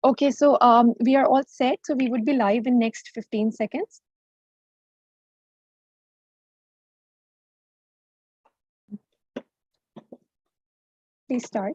Okay, so we are all set. So we would be live in next 15 seconds. Please start.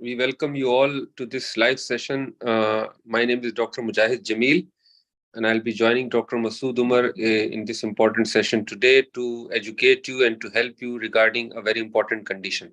we welcome you all to this live session. My name is Dr. Mujahid Jamil, and I'll be joining Dr. Masood Umar in this important session today to educate you and to help you regarding a very important condition.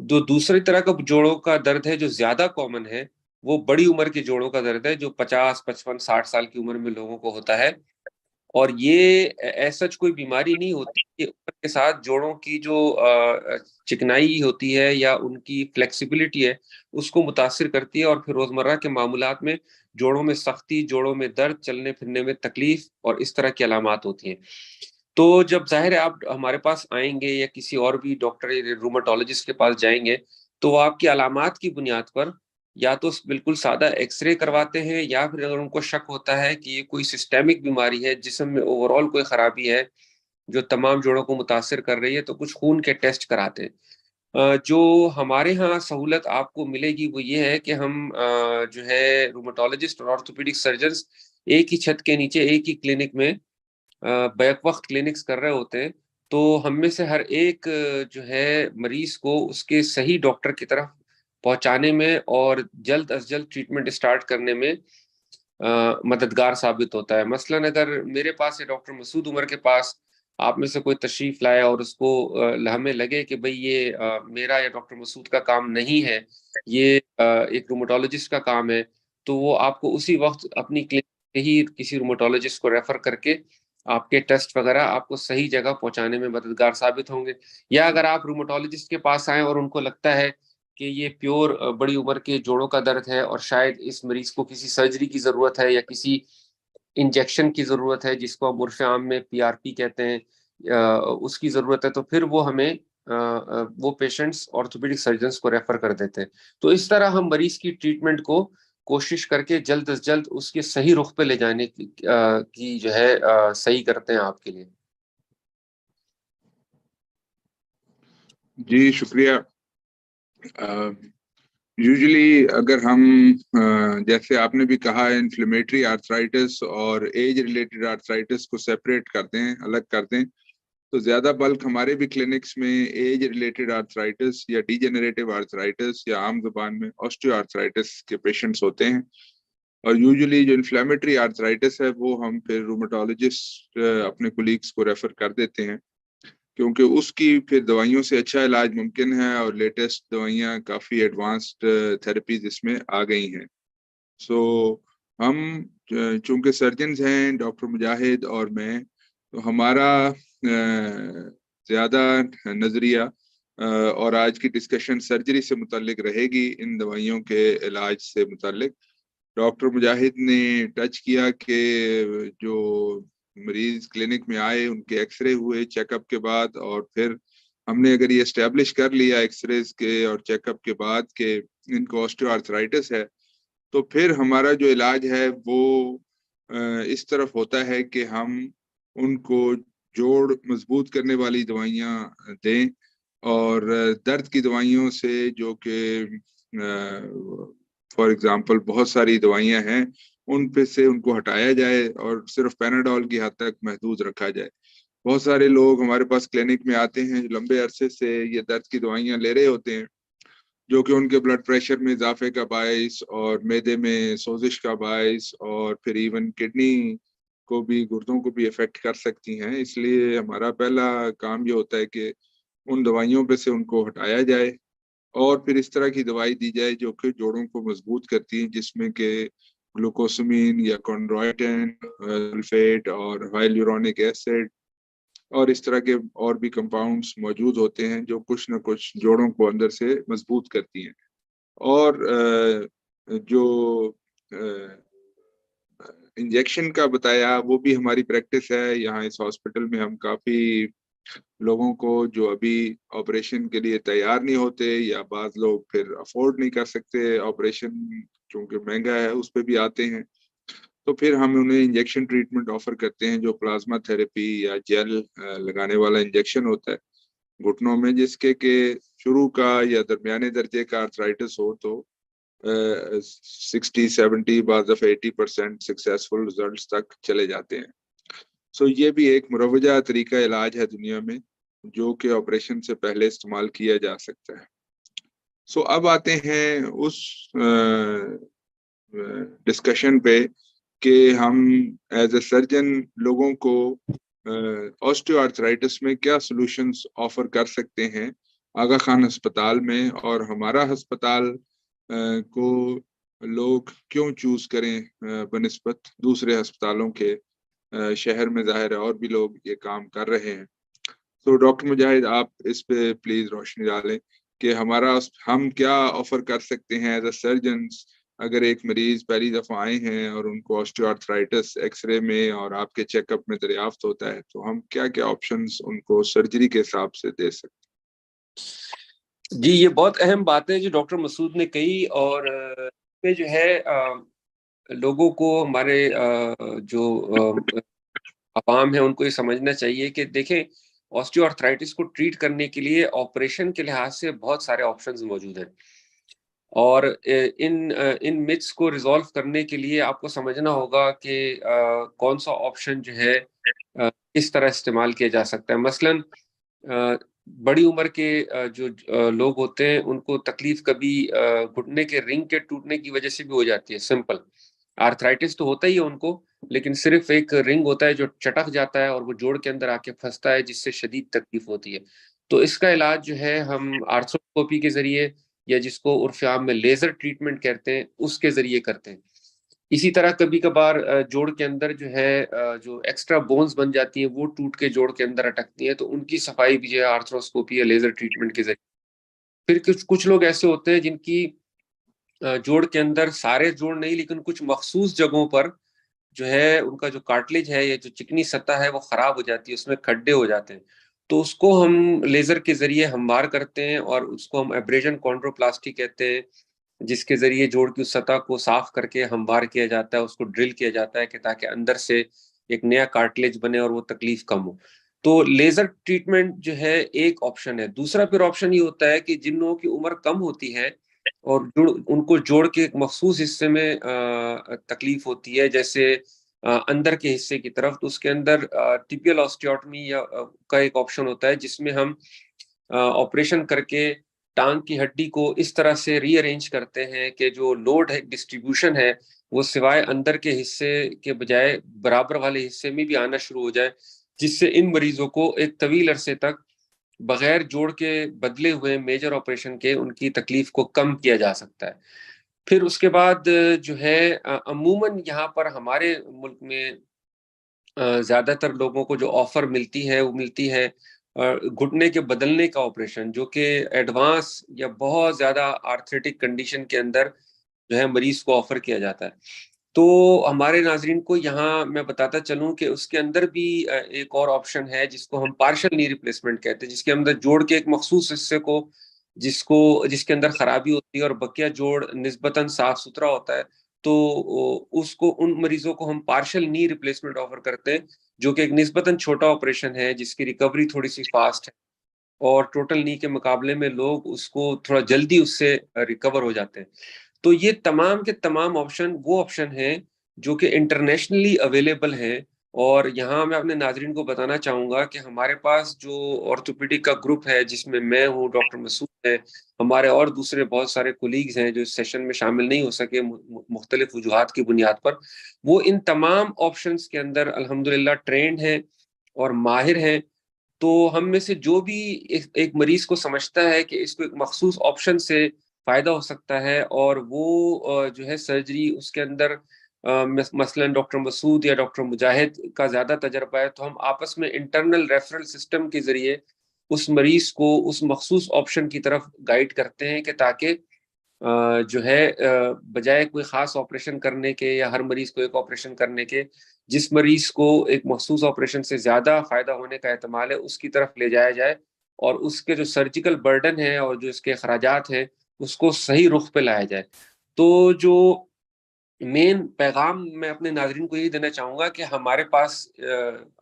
جو دوسری طرح کا جوڑوں کا درد ہے جو زیادہ کامن ہے وہ بڑی عمر کے جوڑوں کا درد ہے جو 50 55 60 سال کی عمر میں لوگوں کو ہوتا ہے. اور یہ ایسا کوئی بیماری نہیں ہوتی کہ عمر کے ساتھ جوڑوں کی جو چکنائی ہوتی ہے یا ان کی فلیکسیبلٹی ہے اس کو متاثر کرتی ہے اور پھر روزمرہ کے معمولات میں جوڑوں میں سختی، جوڑوں میں درد، چلنے پھرنے میں تکلیف اور اس طرح کی علامات ہوتی ہیں. تو جب ظاہر ہے آپ ہمارے پاس آئیں گے یا کسی اور بھی ڈاکٹر روماٹولوجسٹ کے پاس جائیں گے تو وہ آپ کی علامات کی بنیاد پر یا تو بالکل سادہ ایکس رے کرواتے ہیں یا پھر اگر ان کو شک ہوتا ہے کہ یہ کوئی سسٹیمک بیماری ہے، جسم میں اوور آل کوئی خرابی ہے جو تمام جوڑوں کو متاثر کر رہی ہے، تو کچھ خون کے ٹیسٹ کراتے ہیں. جو ہمارے ہاں سہولت آپ کو ملے گی وہ یہ ہے کہ ہم جو ہے روماٹولوجسٹ اور آرتھوپیڈک سرجنز ایک ہی چھت کے نیچے ایک ہی کلینک میں بیک وقت کلینکس کر رہے ہوتے ہیں. تو ہم میں سے ہر ایک جو ہے مریض کو اس کے صحیح ڈاکٹر کی طرف پہنچانے میں اور جلد از جلد ٹریٹمنٹ اسٹارٹ کرنے میں مددگار ثابت ہوتا ہے. مثلاً اگر میرے پاس یا ڈاکٹر مسعود عمر کے پاس آپ میں سے کوئی تشریف لائے اور اس کو ہمیں لگے کہ بھئی یہ میرا یا ڈاکٹر مسعود کا کام نہیں ہے، یہ ایک روماٹولوجسٹ کا کام ہے، تو وہ آپ کو اسی وقت اپنی کلینک سے ہی کسی روماٹولوجسٹ کو ریفر کر کے آپ کے ٹیسٹ وغیرہ آپ کو صحیح جگہ پہنچانے میں مددگار ثابت ہوں گے. یا اگر آپ روماٹولوجسٹ کے پاس آئیں اور ان کو لگتا ہے کہ یہ پیور بڑی عمر کے جوڑوں کا درد ہے اور شاید اس مریض کو کسی سرجری کی ضرورت ہے یا کسی انجیکشن کی ضرورت ہے جس کو ہم عرف عام میں PRP کہتے ہیں، اس کی ضرورت ہے، تو پھر وہ ہمیں وہ پیشنٹس آرتھوپیڈک سرجنز کو ریفر کر دیتے ہیں. تو اس طرح ہم مریض کی ٹریٹمنٹ کو کوشش کر کے جلد از جلد اس کے صحیح رخ پہ لے جانے کی جو ہے صحیح کرتے ہیں آپ کے لیے. جی شکریہ. یوزلی اگر ہم جیسے آپ نے بھی کہا انفلیمیٹری آرتھرائٹس اور ایج ریلیٹڈ آرتھرائٹس کو سیپریٹ کرتے ہیں، الگ کرتے ہیں، تو زیادہ بلک ہمارے بھی کلینکس میں ایج ریلیٹڈ آرتھرائٹس یا ڈی جنریٹو آرتھرائٹس یا عام زبان میں آسٹیو آرتھرائٹس کے پیشنٹس ہوتے ہیں. اور یوزلی جو انفلیمیٹری آرتھرائٹس ہے وہ ہم پھر روماٹولوجسٹ اپنے کولیگس کو ریفر کر دیتے ہیں کیونکہ اس کی پھر دوائیوں سے اچھا علاج ممکن ہے اور لیٹسٹ دوائیاں کافی ایڈوانسڈ تھراپیز اس میں آ گئی ہیں. سو ہم چونکہ سرجنز ہیں ڈاکٹر مجاہد اور میں، تو ہمارا زیادہ نظریہ اور آج کی ڈسکشن سرجری سے متعلق رہے گی، ان دوائیوں کے علاج سے متعلق. ڈاکٹر مجاہد نے ٹچ کیا کہ جو مریض کلینک میں آئے ان کے ایکس رے ہوئے چیک اپ کے بعد، اور پھر ہم نے اگر یہ اسٹیبلش کر لیا ایکس ریز کے اور چیک اپ کے بعد کہ ان کو آسٹیو آرتھرائٹس ہے، تو پھر ہمارا جو علاج ہے وہ اس طرف ہوتا ہے کہ ہم ان کو جوڑ مضبوط کرنے والی دوائیاں دیں اور درد کی دوائیوں سے جو کہ فار ایگزامپل بہت ساری دوائیاں ہیں ان پہ سے ان کو ہٹایا جائے اور صرف پیناڈول کی حد تک محدود رکھا جائے. بہت سارے لوگ ہمارے پاس کلینک میں آتے ہیں جو لمبے عرصے سے یہ درد کی دوائیاں لے رہے ہوتے ہیں جو کہ ان کے بلڈ پریشر میں اضافے کا باعث اور معدے میں سوزش کا باعث اور پھر ایون کڈنی کو بھی، گردوں کو بھی افیکٹ کر سکتی ہیں. اس لیے ہمارا پہلا کام یہ ہوتا ہے کہ ان دوائیوں پہ سے ان کو ہٹایا جائے اور پھر اس طرح کی دوائی دی جائے جو کہ جوڑوں کو مضبوط کرتی ہیں، جس میں کہ گلوکوسمین یا کونڈرائٹن، سلفیٹ اور ہائیلورونک ایسڈ اور اس طرح کے اور بھی کمپاؤنڈز موجود ہوتے ہیں جو کچھ نہ کچھ جوڑوں کو اندر سے مضبوط کرتی ہیں. اور جو انجیکشن کا بتایا وہ بھی ہماری پریکٹس ہے یہاں اس ہاسپٹل میں. ہم کافی لوگوں کو جو ابھی آپریشن کے لیے تیار نہیں ہوتے یا بعض لوگ پھر افورڈ نہیں کر سکتے آپریشن چونکہ مہنگا ہے، اس پہ بھی آتے ہیں، تو پھر ہم انہیں انجیکشن ٹریٹمنٹ آفر کرتے ہیں جو پلازما تھراپی یا جیل لگانے والا انجیکشن ہوتا ہے گھٹنوں میں، جس کے کہ شروع کا یا درمیانے درجے کا آرتھرائٹس ہو تو 60-70 بعض دفعہ 80% سکسیسفل ریزلٹس تک چلے جاتے ہیں. سو یہ بھی ایک مروجہ طریقہ علاج ہے دنیا میں جو کہ آپریشن سے پہلے استعمال کیا جا سکتا ہے. سو اب آتے ہیں اس ڈسکشن پہ کہ ہم ایز اے سرجن لوگوں کو آسٹیو آرتھرائٹس میں کیا سولوشنز آفر کر سکتے ہیں آغا خان ہسپتال میں، اور ہمارا ہسپتال کو لوگ کیوں چوز کریں بنسبت دوسرے ہسپتالوں کے؟ شہر میں ظاہر ہے اور بھی لوگ یہ کام کر رہے ہیں. تو ڈاکٹر مجاہد آپ اس پہ پلیز روشنی ڈالیں کہ ہم کیا آفر کر سکتے ہیں ایز اے سرجنس. اگر ایک مریض پہلی دفعہ آئے ہیں اور ان کو آسٹیو آرتھرائٹس ایکس رے میں اور آپ کے چیک اپ میں دریافت ہوتا ہے، تو ہم کیا کیا آپشنس ان کو سرجری کے حساب سے دے سکتے ہیں؟ جی، یہ بہت اہم بات ہے جو ڈاکٹر مسعود نے کہی، اور اس میں جو ہے لوگوں کو، ہمارے جو عوام ہیں، ان کو یہ سمجھنا چاہیے کہ دیکھیں، آسٹیو آرتھرائٹس کو ٹریٹ کرنے کے لیے آپریشن کے لحاظ سے بہت سارے آپشنز موجود ہیں، اور ان متس کو ریزالو کرنے کے لیے آپ کو سمجھنا ہوگا کہ کون سا آپشن جو ہے کس طرح استعمال کیا جا سکتا ہے. مثلاً بڑی عمر کے جو لوگ ہوتے ہیں، ان کو تکلیف کبھی گھٹنے کے رنگ کے ٹوٹنے کی وجہ سے بھی ہو جاتی ہے. سمپل آرتھرائٹس تو ہوتا ہی ہے ان کو، لیکن صرف ایک رنگ ہوتا ہے جو چٹک جاتا ہے اور وہ جوڑ کے اندر آ کے پھنستا ہے، جس سے شدید تکلیف ہوتی ہے. تو اس کا علاج جو ہے ہم آرتھروسکوپی کے ذریعے، یا جس کو عرف عام میں لیزر ٹریٹمنٹ کہتے ہیں، اس کے ذریعے کرتے ہیں. اسی طرح کبھی کبھار جوڑ کے اندر جو ہے جو ایکسٹرا بونز بن جاتی ہیں، وہ ٹوٹ کے جوڑ کے اندر اٹکتی ہیں، تو ان کی صفائی بھی جو ہے آرتھروسکوپی یا لیزر ٹریٹمنٹ کے ذریعے. پھر کچھ لوگ ایسے ہوتے ہیں جن کی جوڑ کے اندر، سارے جوڑ نہیں لیکن کچھ مخصوص جگہوں پر جو ہے ان کا جو کارٹلیج ہے یا جو چکنی سطح ہے وہ خراب ہو جاتی ہے، اس میں کھڈے ہو جاتے ہیں. تو اس کو ہم لیزر کے ذریعے ہموار کرتے ہیں، اور اس کو ہم ایبریشن کونڈروپلاسٹی کہتے ہیں، جس کے ذریعے جوڑ کی سطح کو صاف کر کے ہموار کیا جاتا ہے، اس کو ڈرل کیا جاتا ہے کہ تاکہ اندر سے ایک نیا کارٹلیج بنے اور وہ تکلیف کم ہو. تو لیزر ٹریٹمنٹ جو ہے ایک آپشن ہے. دوسرا پھر آپشن یہ ہوتا ہے کہ جن لوگوں کی عمر کم ہوتی ہے اور ان کو جوڑ کے ایک مخصوص حصے میں تکلیف ہوتی ہے، جیسے اندر کے حصے کی طرف، تو اس کے اندر ٹیپیکل آسٹیوٹمی کا ایک آپشن ہوتا ہے، جس میں ہم آپریشن کر کے ٹانگ کی ہڈی کو اس طرح سے ری ارینج کرتے ہیں کہ جو لوڈ ہے، ڈسٹریبیوشن ہے، وہ سوائے اندر کے حصے کے بجائے برابر والے حصے میں بھی آنا شروع ہو جائے، جس سے ان مریضوں کو ایک طویل عرصے تک بغیر جوڑ کے بدلے ہوئے میجر آپریشن کے ان کی تکلیف کو کم کیا جا سکتا ہے. پھر اس کے بعد جو ہے عموماً یہاں پر ہمارے ملک میں زیادہ تر لوگوں کو جو آفر ملتی ہے وہ ملتی ہے گھٹنے کے بدلنے کا آپریشن، جو کہ ایڈوانس یا بہت زیادہ آرتھریٹک کنڈیشن کے اندر جو ہے مریض کو آفر کیا جاتا ہے. تو ہمارے ناظرین کو یہاں میں بتاتا چلوں کہ اس کے اندر بھی ایک اور آپشن ہے جس کو ہم پارشل نی ریپلیسمنٹ کہتے ہیں، جس کے اندر جوڑ کے ایک مخصوص حصے کو جس کے اندر خرابی ہوتی ہے اور بقیہ جوڑ نسبتاً صاف ستھرا ہوتا ہے، تو اس کو، ان مریضوں کو ہم پارشل نی ریپلیسمنٹ آفر کرتے ہیں، جو کہ ایک نسبتاً چھوٹا آپریشن ہے جس کی ریکوری تھوڑی سی فاسٹ ہے، اور ٹوٹل نی کے مقابلے میں لوگ اس کو تھوڑا جلدی اس سے ریکور ہو جاتے ہیں. تو یہ تمام کے تمام آپشن وہ آپشن ہیں جو کہ انٹرنیشنلی اویلیبل ہیں. اور یہاں میں اپنے ناظرین کو بتانا چاہوں گا کہ ہمارے پاس جو آرتھوپیڈک کا گروپ ہے، جس میں میں ہوں، ڈاکٹر مسعود ہے، ہمارے اور دوسرے بہت سارے کولیگز ہیں جو اس سیشن میں شامل نہیں ہو سکے مختلف وجوہات کی بنیاد پر، وہ ان تمام آپشنز کے اندر الحمدللہ ٹرینڈ ہیں اور ماہر ہیں. تو ہم میں سے جو بھی ایک مریض کو سمجھتا ہے کہ اس کو ایک مخصوص آپشن سے فائدہ ہو سکتا ہے، اور وہ جو ہے سرجری اس کے اندر مثلا ڈاکٹر مسعود یا ڈاکٹر مجاہد کا زیادہ تجربہ ہے، تو ہم آپس میں انٹرنل ریفرل سسٹم کے ذریعے اس مریض کو اس مخصوص آپشن کی طرف گائیڈ کرتے ہیں کہ تاکہ جو ہے بجائے کوئی خاص آپریشن کرنے کے یا ہر مریض کو ایک آپریشن کرنے کے، جس مریض کو ایک مخصوص آپریشن سے زیادہ فائدہ ہونے کا احتمال ہے اس کی طرف لے جایا جائے، اور اس کے جو سرجیکل برڈن ہے اور جو اس کے اخراجات ہیں اس کو صحیح رخ پہ لایا جائے. تو جو مین پیغام میں اپنے ناظرین کو یہی دینا چاہوں گا کہ ہمارے پاس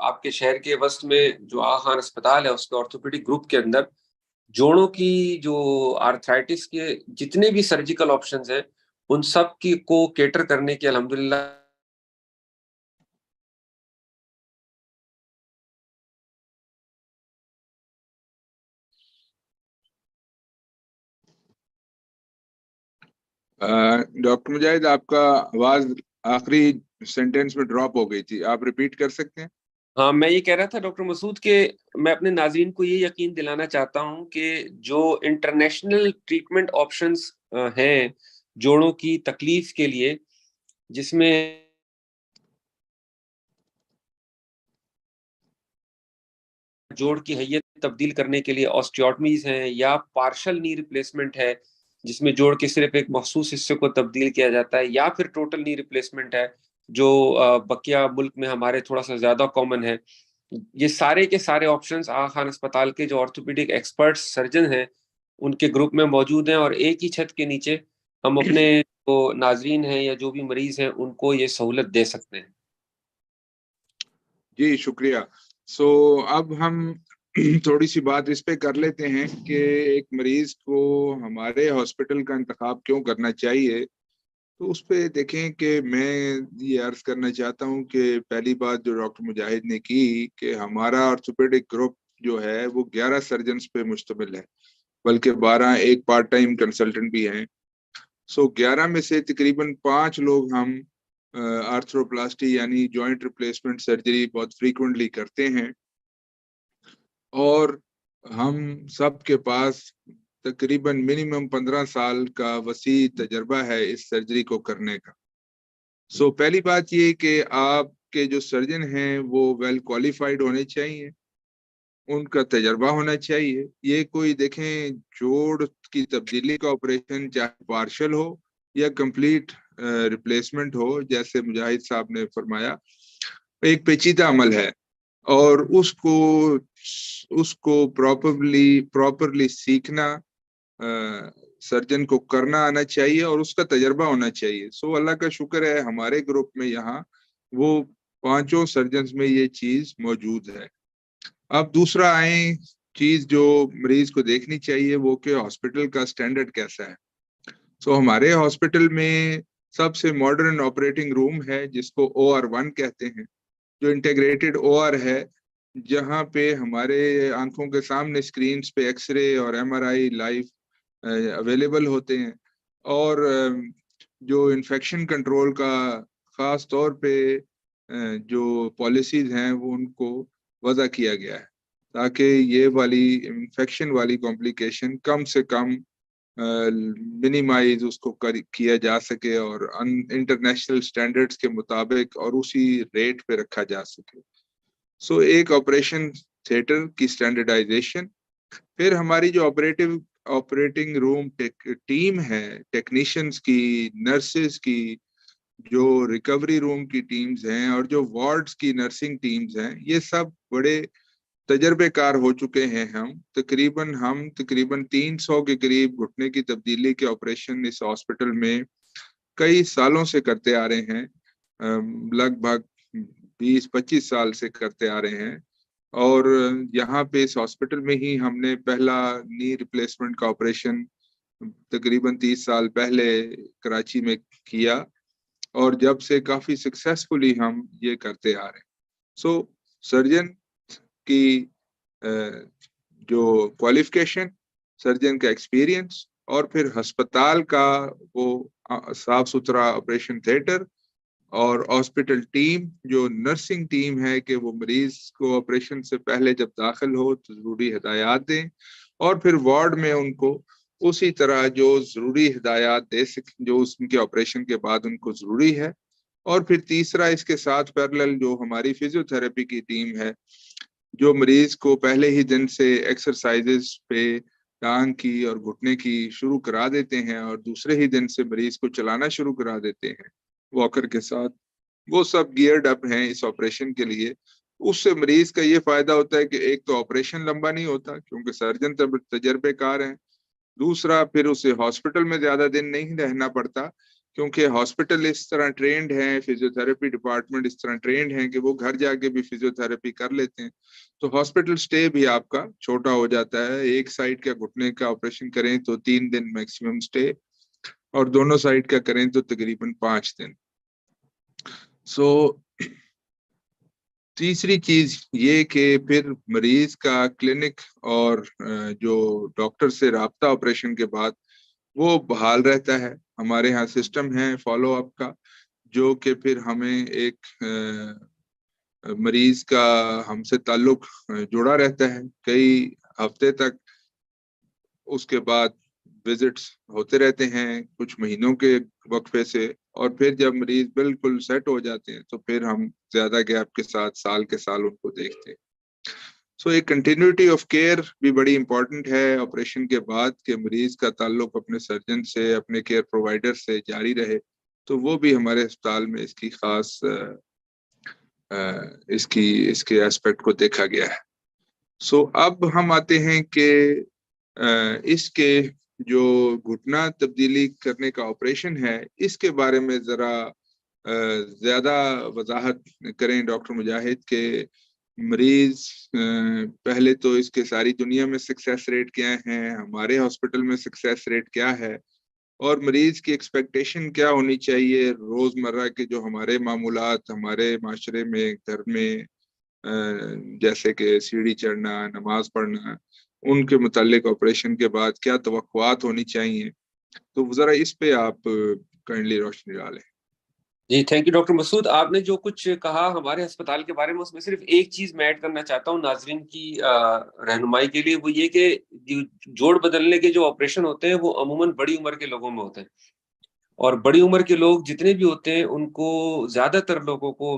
آپ کے شہر کے وسط میں جو آغا خان اسپتال ہے، اس کے آرتھوپیڈک گروپ کے اندر جوڑوں کی جو آرتھرائٹس کے جتنے بھی سرجیکل آپشنز ہیں، ان سب کی کو کیٹر کرنے کی الحمدللہ ڈاکٹر مجاہد، آپ کا آواز آخری سینٹینس میں ڈراپ ہو گئی تھی، آپ ریپیٹ کر سکتے ہیں؟ ہاں میں یہ کہہ رہا تھا ڈاکٹر مسعود کہ میں اپنے ناظرین کو یہ یقین دلانا چاہتا ہوں کہ جو انٹرنیشنل ٹریٹمنٹ آپشنز ہیں جوڑوں کی تکلیف کے لیے، جس میں جوڑ کی حیت تبدیل کرنے کے لیے آسٹیوٹمیز ہیں، یا پارشل نی ریپلیسمنٹ ہے جس میں جوڑ کے صرف ایک مخصوص حصے کو تبدیل کیا جاتا ہے، یا پھر ٹوٹل نی ریپلیسمنٹ ہے جو بقیہ ملک میں ہمارے تھوڑا سا زیادہ کامن ہے. یہ سارے کے سارے آپشنز آغا خان اسپتال کے جو آرتھوپیڈک ایکسپرٹس سرجن ہیں ان کے گروپ میں موجود ہیں، اور ایک ہی چھت کے نیچے ہم اپنے جو ناظرین ہیں یا جو بھی مریض ہیں ان کو یہ سہولت دے سکتے ہیں. جی شکریہ. اب ہم تھوڑی سی بات اس پہ کر لیتے ہیں کہ ایک مریض کو ہمارے ہاسپٹل کا انتخاب کیوں کرنا چاہیے. تو اس پہ دیکھیں کہ میں یہ عرض کرنا چاہتا ہوں کہ پہلی بات جو ڈاکٹر مجاہد نے کی کہ ہمارا آرتھوپیڈک گروپ جو ہے وہ 11 سرجنز پہ مشتمل ہے، بلکہ 12 ایک پارٹ ٹائم کنسلٹنٹ بھی ہیں. 11 میں سے تقریباً 5 لوگ ہم آرتھروپلاسٹی یعنی جوائنٹ ریپلیسمنٹ سرجری بہت فریکوینٹلی کرتے ہیں، اور ہم سب کے پاس تقریباً منیمم 15 سال کا وسیع تجربہ ہے اس سرجری کو کرنے کا. پہلی بات یہ کہ آپ کے جو سرجن ہیں وہ ویل کوالیفائڈ ہونے چاہیے، ان کا تجربہ ہونا چاہیے. یہ کوئی دیکھیں جوڑ کی تبدیلی کا آپریشن چاہے پارشل ہو یا کمپلیٹ ریپلیسمنٹ ہو، جیسے مجاہد صاحب نے فرمایا، ایک پیچیدہ عمل ہے، اور اس کو پراپرلی سیکھنا سرجن کو کرنا آنا چاہیے اور اس کا تجربہ ہونا چاہیے. اللہ کا شکر ہے ہمارے گروپ میں یہاں وہ 5 سرجنز میں یہ چیز موجود ہے. اب دوسرا آئیں چیز جو مریض کو دیکھنی چاہیے وہ کہ ہاسپٹل کا سٹینڈرڈ کیسا ہے. ہمارے ہاسپٹل میں سب سے ماڈرن آپریٹنگ روم ہے جس کو OR1 کہتے ہیں، جو انٹیگریٹڈ OR ہے، جہاں پہ ہمارے آنکھوں کے سامنے سکرینز پہ ایکس رے اور MRI لائیو اویلیبل ہوتے ہیں، اور جو انفیکشن کنٹرول کا خاص طور پہ جو پالیسیز ہیں وہ ان کو وضع کیا گیا ہے تاکہ یہ والی انفیکشن والی کمپلیکیشن کم سے کم منیمائز اس کو کیا جا سکے اور انٹرنیشنل سٹینڈرڈز کے مطابق اور اسی ریٹ پہ رکھا جا سکے. ایک آپریشن تھیٹر کی سٹینڈرڈائزیشن، پھر ہماری جو آپریٹنگ روم ٹیم ہے، ٹیکنیشینز کی، نرسز کی، جو ریکوری روم کی ٹیمز ہیں اور جو وارڈز کی نرسنگ ٹیمز ہیں، یہ سب بڑے تجربے کار ہو چکے ہیں. ہم تقریباً 300 کے قریب گھٹنے کی تبدیلی کے آپریشن اس ہاسپٹل میں کئی سالوں سے کرتے آ رہے ہیں، لگ بھگ 20-25 سال سے کرتے آ رہے ہیں. اور یہاں پہ اس ہاسپٹل میں ہی ہم نے پہلا نی ریپلیسمنٹ کا آپریشن تقریباً 30 سال پہلے کراچی میں کیا، اور جب سے کافی سکسیسفلی ہم یہ کرتے آ رہے ہیں. سرجن کی جو کوالیفیکیشن، سرجن کا ایکسپیرینس، اور پھر ہسپتال کا وہ صاف ستھرا آپریشن تھیٹر اور ہاسپٹل ٹیم جو نرسنگ ٹیم ہے کہ وہ مریض کو آپریشن سے پہلے جب داخل ہو تو ضروری ہدایات دیں، اور پھر وارڈ میں ان کو اسی طرح جو ضروری ہدایات دے سکیں جو ان کے آپریشن کے بعد ان کو ضروری ہے. اور پھر تیسرا اس کے ساتھ پیرلل جو ہماری فزیو تھراپی کی ٹیم ہے، جو مریض کو پہلے ہی دن سے ایکسرسائزز پہ ٹانگ کی اور گھٹنے کی شروع کرا دیتے ہیں، اور دوسرے ہی دن سے مریض کو چلانا شروع کرا دیتے ہیں واکر کے ساتھ. وہ سب گیئرڈ اپ ہیں اس آپریشن کے لیے. اس سے مریض کا یہ فائدہ ہوتا ہے کہ ایک تو آپریشن لمبا نہیں ہوتا کیونکہ سرجن تجربے کار ہیں، دوسرا پھر اسے ہاسپٹل میں زیادہ دن نہیں رہنا پڑتا کیونکہ ہاسپٹل اس طرح ٹرینڈ ہیں، فزیو تھراپی ڈپارٹمنٹ اس طرح ٹرینڈ ہیں کہ وہ گھر جا کے بھی فزیو تھراپی کر لیتے ہیں. تو ہاسپٹل سٹے بھی آپ کا چھوٹا ہو جاتا ہے. ایک سائڈ کا گھٹنے کا آپریشن کریں تو 3 دن میکسیمم سٹے، اور دونوں سائڈ کا کریں تو تقریباً 5 دن. تیسری چیز یہ کہ پھر مریض کا کلینک اور جو ڈاکٹر سے رابطہ آپریشن کے بعد وہ بحال رہتا ہے. ہمارے ہاں سسٹم ہے فالو اپ کا جو کہ پھر ہمیں ایک مریض کا ہم سے تعلق جڑا رہتا ہے کئی ہفتے تک، اس کے بعد وزٹس ہوتے رہتے ہیں کچھ مہینوں کے وقفے سے، اور پھر جب مریض بالکل سیٹ ہو جاتے ہیں تو پھر ہم زیادہ گیپ کے ساتھ سال کے سال ان کو دیکھتے ہیں۔ سو ایک کنٹینیوٹی آف کیئر بھی بڑی امپورٹنٹ ہے آپریشن کے بعد، کہ مریض کا تعلق اپنے سرجن سے، اپنے کیئر پرووائڈر سے جاری رہے، تو وہ بھی ہمارے اسپتال میں اس کی خاص اس کے ایسپیکٹ کو دیکھا گیا ہے۔ سو اب ہم آتے ہیں کہ اس کے جو گھٹنا تبدیلی کرنے کا آپریشن ہے، اس کے بارے میں ذرا زیادہ وضاحت کریں ڈاکٹر مجاہد، کہ مریض پہلے تو اس کے ساری دنیا میں سکسیس ریٹ کیا ہیں، ہمارے ہاسپٹل میں سکسیس ریٹ کیا ہے، اور مریض کی ایکسپیکٹیشن کیا ہونی چاہیے روزمرہ کے جو ہمارے معمولات ہمارے معاشرے میں گھر میں جیسے کہ سیڑھی چڑھنا، نماز پڑھنا، ان کے متعلق آپریشن کے بعد کیا توقعات ہونی چاہیے، تو ذرا اس پہ آپ کائنڈلی روشنی ڈالیں۔ جی تھینک یو ڈاکٹر مسعود، آپ نے جو کچھ کہا ہمارے ہسپتال کے بارے میں، اس میں صرف ایک چیز میں ایڈ کرنا چاہتا ہوں ناظرین کی رہنمائی کے لیے، وہ یہ کہ جوڑ بدلنے کے جو آپریشن ہوتے ہیں وہ عموماً بڑی عمر کے لوگوں میں ہوتے ہیں، اور بڑی عمر کے لوگ جتنے بھی ہوتے ہیں ان کو زیادہ تر لوگوں کو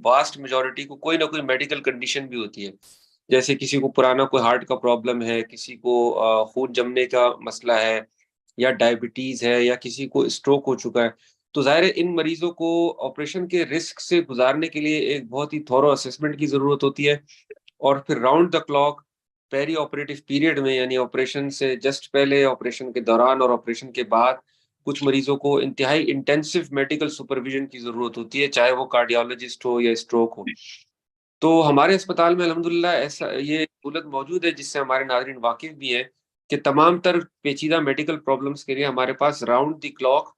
واسٹ میجورٹی کو کوئی نہ کوئی میڈیکل کنڈیشن بھی ہوتی ہے، جیسے کسی کو پرانا کوئی ہارٹ کا پرابلم ہے، کسی کو خون جمنے کا مسئلہ ہے، یا ڈائبٹیز ہے، یا کسی کو اسٹروک ہو چکا ہے۔ تو ظاہر ہے ان مریضوں کو آپریشن کے رسک سے گزارنے کے لیے ایک بہت ہی تھورو اسسمنٹ کی ضرورت ہوتی ہے، اور پھر round the clock perioperative period میں، یعنی آپریشن سے جسٹ پہلے، آپریشن کے دوران اور آپریشن کے بعد کچھ مریضوں کو انتہائی انٹینسو میڈیکل سپرویژن کی ضرورت ہوتی ہے، چاہے وہ کارڈیالوجسٹ ہو یا اسٹروک ہو۔ تو ہمارے اسپتال میں الحمدللہ ایسا یہ سہولت موجود ہے، جس سے ہمارے ناظرین واقف بھی ہیں کہ تمام تر پیچیدہ میڈیکل پرابلمس کے لیے ہمارے پاس راؤنڈ دی کلاک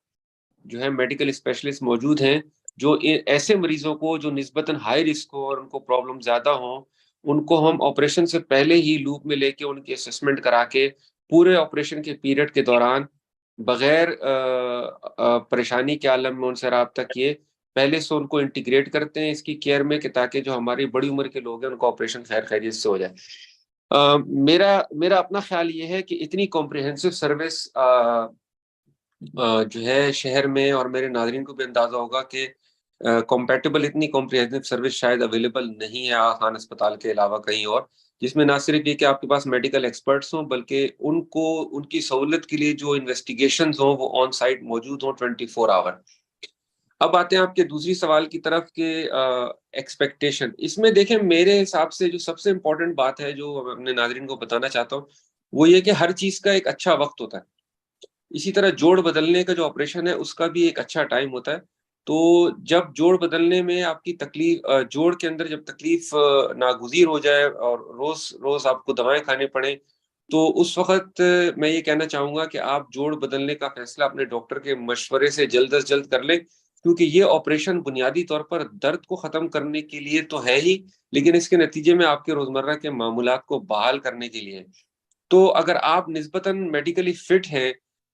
جو ہے میڈیکل اسپیشلسٹ موجود ہیں، جو ایسے مریضوں کو جو نسبتاً ہائی رسک ہو اور ان کو پرابلم زیادہ ہوں، ان کو ہم آپریشن سے پہلے ہی لوپ میں لے کے ان کی اسسمنٹ کرا کے پورے آپریشن کے پیریڈ کے دوران بغیر پریشانی کے عالم میں ان سے رابطہ کیے پہلے سے ان کو انٹیگریٹ کرتے ہیں اس کی کیئر میں، کہ تاکہ جو ہماری بڑی عمر کے لوگ ہیں ان کو آپریشن خیر خیریت سے ہو جائے۔ میرا اپنا خیال یہ ہے کہ اتنی کمپریہنسو سروس جو ہے شہر میں، اور میرے ناظرین کو بھی اندازہ ہوگا کہ کمپیٹیبل اتنی کمپریہنسو سروس شاید اویلیبل نہیں ہے خان اسپتال کے علاوہ کہیں اور، جس میں نہ صرف یہ کہ آپ کے پاس میڈیکل ایکسپرٹس ہوں، بلکہ ان کی سہولت کے لیے جو انویسٹیگیشنز ہوں وہ آن سائٹ موجود ہوں 24 آور۔ اب آتے ہیں آپ کے دوسری سوال کی طرف کہ ایکسپیکٹیشن، اس میں دیکھیں میرے حساب سے جو سب سے امپورٹنٹ بات ہے جو میں اپنے ناظرین کو بتانا چاہتا ہوں وہ یہ کہ ہر چیز کا ایک اچھا وقت ہوتا ہے، اسی طرح جوڑ بدلنے کا جو آپریشن ہے اس کا بھی ایک اچھا ٹائم ہوتا ہے۔ تو جب جوڑ بدلنے میں آپ کی تکلیف، جوڑ کے اندر جب تکلیف ناگزیر ہو جائے اور روز روز آپ کو دوائیں کھانے پڑیں، تو اس وقت میں یہ کہنا چاہوں گا کہ آپ جوڑ بدلنے کا فیصلہ اپنے ڈاکٹر کے مشورے سے جلد از جلد کر لیں، کیونکہ یہ آپریشن بنیادی طور پر درد کو ختم کرنے کے لیے تو ہے ہی، لیکن اس کے نتیجے میں آپ کے روزمرہ کے معمولات کو بحال کرنے کے لیے ہے۔ تو اگر آپ نسبتاً میڈیکلی فٹ ہیں،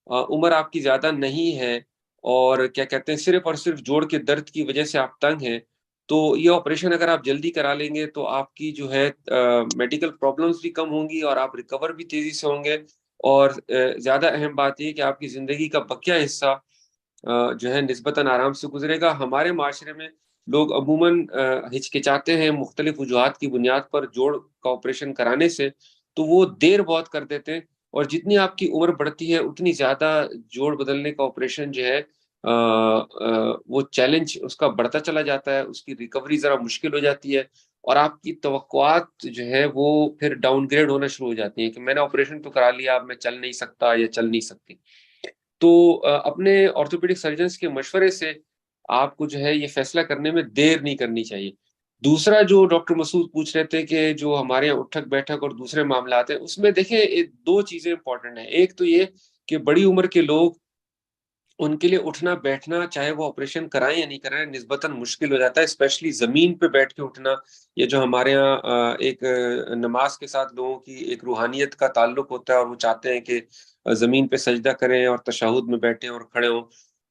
عمر آپ کی زیادہ نہیں ہے، اور کیا کہتے ہیں صرف اور صرف جوڑ کے درد کی وجہ سے آپ تنگ ہیں، تو یہ آپریشن اگر آپ جلدی کرا لیں گے تو آپ کی جو ہے میڈیکل پرابلمس بھی کم ہوں گی، اور آپ ریکور بھی تیزی سے ہوں گے، اور زیادہ اہم بات یہ کہ آپ کی زندگی کا بقیہ حصہ جو ہے نسبتاً آرام سے گزرے گا۔ ہمارے معاشرے میں لوگ عموماً ہچکچاتے ہیں مختلف وجوہات کی بنیاد پر جوڑ کا آپریشن کرانے سے، تو وہ دیر بہت کر دیتے ہیں، اور جتنی آپ کی عمر بڑھتی ہے اتنی زیادہ جوڑ بدلنے کا آپریشن جو ہے وہ چیلنج اس کا بڑھتا چلا جاتا ہے، اس کی ریکوری ذرا مشکل ہو جاتی ہے، اور آپ کی توقعات جو ہے وہ پھر ڈاؤن گریڈ ہونا شروع ہو جاتی ہیں کہ میں نے آپریشن تو کرا لیا، اب میں چل نہیں سکتا یا چل نہیں سکتی۔ تو اپنے آرتھوپیڈک سرجنز کے مشورے سے آپ کو جو ہے یہ فیصلہ کرنے میں دیر نہیں کرنی چاہیے۔ دوسرا جو ڈاکٹر مسعود پوچھ رہے تھے کہ جو ہمارے یہاں اٹھک بیٹھک اور دوسرے معاملات ہیں، اس میں دیکھیں دو چیزیں امپورٹنٹ ہیں۔ ایک تو یہ کہ بڑی عمر کے لوگ، ان کے لیے اٹھنا بیٹھنا چاہے وہ آپریشن کرائیں یا نہیں کرائیں نسبتاً مشکل ہو جاتا ہے، اسپیشلی زمین پہ بیٹھ کے اٹھنا، یا جو ہمارے یہاں ایک نماز کے ساتھ لوگوں کی ایک روحانیت کا تعلق ہوتا ہے، اور وہ چاہتے ہیں کہ زمین پہ سجدہ کریں اور تشہد میں بیٹھیں اور کھڑے ہوں،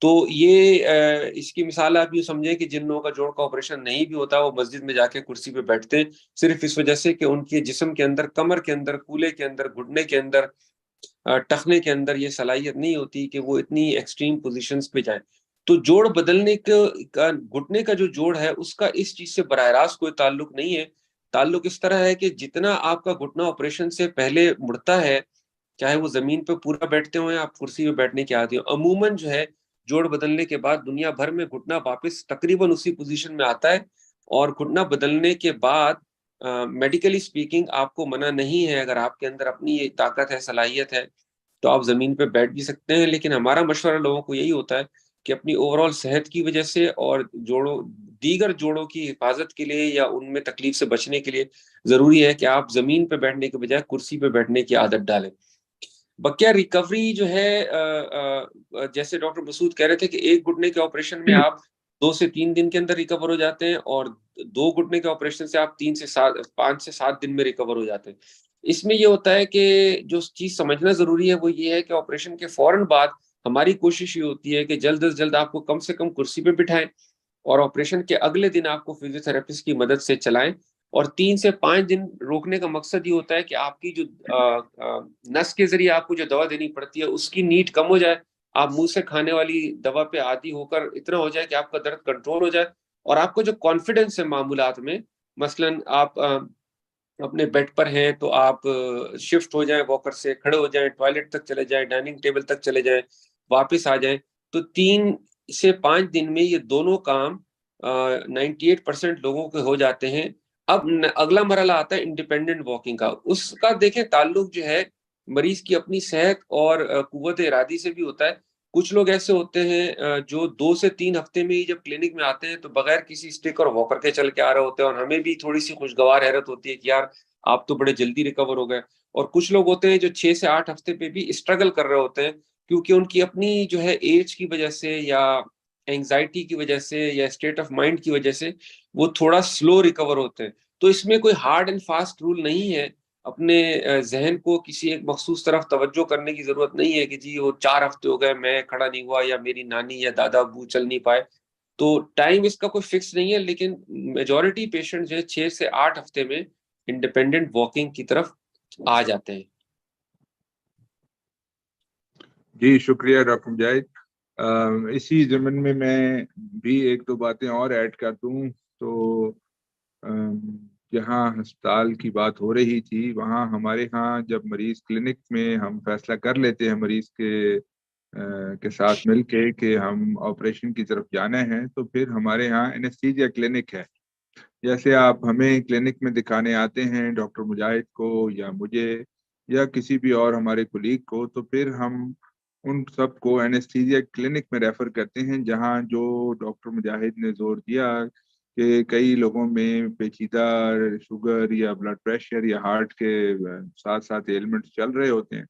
تو یہ اس کی مثال آپ یوں سمجھیں کہ جن لوگوں کا جوڑ کا آپریشن نہیں بھی ہوتا وہ مسجد میں جا کے کرسی پہ بیٹھتے ہیں صرف اس وجہ سے کہ ان کے جسم کے اندر، کمر کے اندر، کولے کے اندر، گھٹنے کے اندر، ٹخنے کے اندر یہ صلاحیت نہیں ہوتی کہ وہ اتنی ایکسٹریم پوزیشنز پہ جائیں. تو جوڑ بدلنے کا، گھٹنے کا جو جوڑ ہے اس کا اس چیز سے براہ راست کوئی تعلق نہیں ہے. تعلق اس طرح ہے کہ جتنا آپ کا گھٹنا آپریشن سے پہلے مڑتا ہے، چاہے وہ زمین پہ پورا بیٹھتے ہوئے آپ کرسی پہ بیٹھنے کے عادی ہو، عموماً جو ہے جوڑ بدلنے کے بعد دنیا بھر میں گھٹنا واپس تقریباً اسی پوزیشن میں آتا ہے. اور گھٹنا بدلنے کے بعد میڈیکلی سپیکنگ آپ کو منع نہیں ہے، اگر آپ کے اندر اپنی یہ طاقت ہے، صلاحیت ہے، تو آپ زمین پہ بیٹھ بھی سکتے ہیں. لیکن ہمارا مشورہ لوگوں کو یہی ہوتا ہے کہ اپنی اوور آل صحت کی وجہ سے اور دیگر جوڑوں کی حفاظت کے لیے یا ان میں تکلیف سے بچنے کے لیے ضروری ہے کہ آپ زمین پہ بیٹھنے کے بجائے کرسی پہ بیٹھنے کی عادت ڈالیں. بقیہ ریکوری جو ہے، جیسے ڈاکٹر مسعود کہہ رہے تھے کہ ایک گھٹنے کے آپریشن میں آپ 2 سے 3 دن کے اندر ریکور ہو جاتے ہیں، اور 2 گھٹنے کے آپریشن سے آپ 5 سے 7 دن میں ریکور ہو جاتے ہیں. اس میں یہ ہوتا ہے کہ جو چیز سمجھنا ضروری ہے وہ یہ ہے کہ آپریشن کے فوراً بعد ہماری کوشش یہ ہوتی ہے کہ جلد از جلد آپ کو کم سے کم کرسی پہ بٹھائیں، اور آپریشن کے اگلے دن آپ کو فزیوتھراپسٹ کی مدد سے چلائیں. اور 3 سے 5 دن روکنے کا مقصد یہ ہوتا ہے کہ آپ کی جو نس کے ذریعے آپ کو جو دوا دینی پڑتی ہے اس کی نیڈ کم ہو جائے، آپ منہ سے کھانے والی دوا پہ عادی ہو کر اتنا ہو جائے کہ آپ کا درد کنٹرول ہو جائے، اور آپ کو جو کانفیڈنس ہے معمولات میں، مثلاً آپ اپنے بیڈ پر ہیں تو آپ شفٹ ہو جائیں، واکر سے کھڑے ہو جائیں، ٹوائلٹ تک چلے جائیں، ڈائننگ ٹیبل تک چلے جائیں، واپس آ جائیں. تو 3 سے 5 دن میں یہ دونوں کام 98% لوگوں کے ہو جاتے ہیں. اب اگلا مرحلہ آتا ہے انڈیپینڈنٹ واکنگ کا. اس کا دیکھیں تعلق جو ہے مریض کی اپنی صحت اور قوت ارادی سے بھی ہوتا ہے. کچھ لوگ ایسے ہوتے ہیں جو 2 سے 3 ہفتے میں ہی جب کلینک میں آتے ہیں تو بغیر کسی اسٹک اور واکر کے چل کے آ رہے ہوتے ہیں، اور ہمیں بھی تھوڑی سی خوشگوار حیرت ہوتی ہے کہ یار آپ تو بڑے جلدی ریکور ہو گئے. اور کچھ لوگ ہوتے ہیں جو 6 سے 8 ہفتے پہ بھی اسٹرگل کر رہے ہوتے ہیں، کیونکہ ان کی اپنی جو ہے ایج کی وجہ سے یا اینگزائٹی کی وجہ سے یا اسٹیٹ آف مائنڈ کی وجہ سے وہ تھوڑا سلو ریکور ہوتے ہیں. تو اس میں کوئی ہارڈ اینڈ فاسٹ رول نہیں ہے. اپنے ذہن کو کسی ایک مخصوص طرف توجہ کرنے کی ضرورت نہیں ہے کہ جی وہ 4 ہفتے ہو گئے میں کھڑا نہیں ہوا، یا میری نانی یا دادا ابو چل نہیں پائے. تو ٹائم اس کا کوئی فکس نہیں ہے، لیکن میجورٹی پیشنٹ جو ہے 6 سے 8 ہفتے میں انڈیپینڈنٹ واکنگ کی طرف آ جاتے ہیں. جی شکریہ ڈاکٹر مجاہد. اسی ضمن میں بھی 1-2 باتیں اور ایڈ کر دوں. تو جہاں ہسپتال کی بات ہو رہی تھی، وہاں ہمارے ہاں جب مریض کلینک میں ہم فیصلہ کر لیتے ہیں مریض کے ساتھ مل کے کہ ہم آپریشن کی طرف جانا ہے، تو پھر ہمارے ہاں اینستھیزیا کلینک ہے. جیسے آپ ہمیں کلینک میں دکھانے آتے ہیں ڈاکٹر مجاہد کو یا مجھے یا کسی بھی اور ہمارے کولیگ کو، تو پھر ہم ان سب کو اینستھیزیا کلینک میں ریفر کرتے ہیں، جہاں جو ڈاکٹر مجاہد نے زور دیا کہ کئی لوگوں میں پیچیدہ شوگر یا بلڈ پریشر یا ہارٹ کے ساتھ ساتھ ایلمنٹس چل رہے ہوتے ہیں،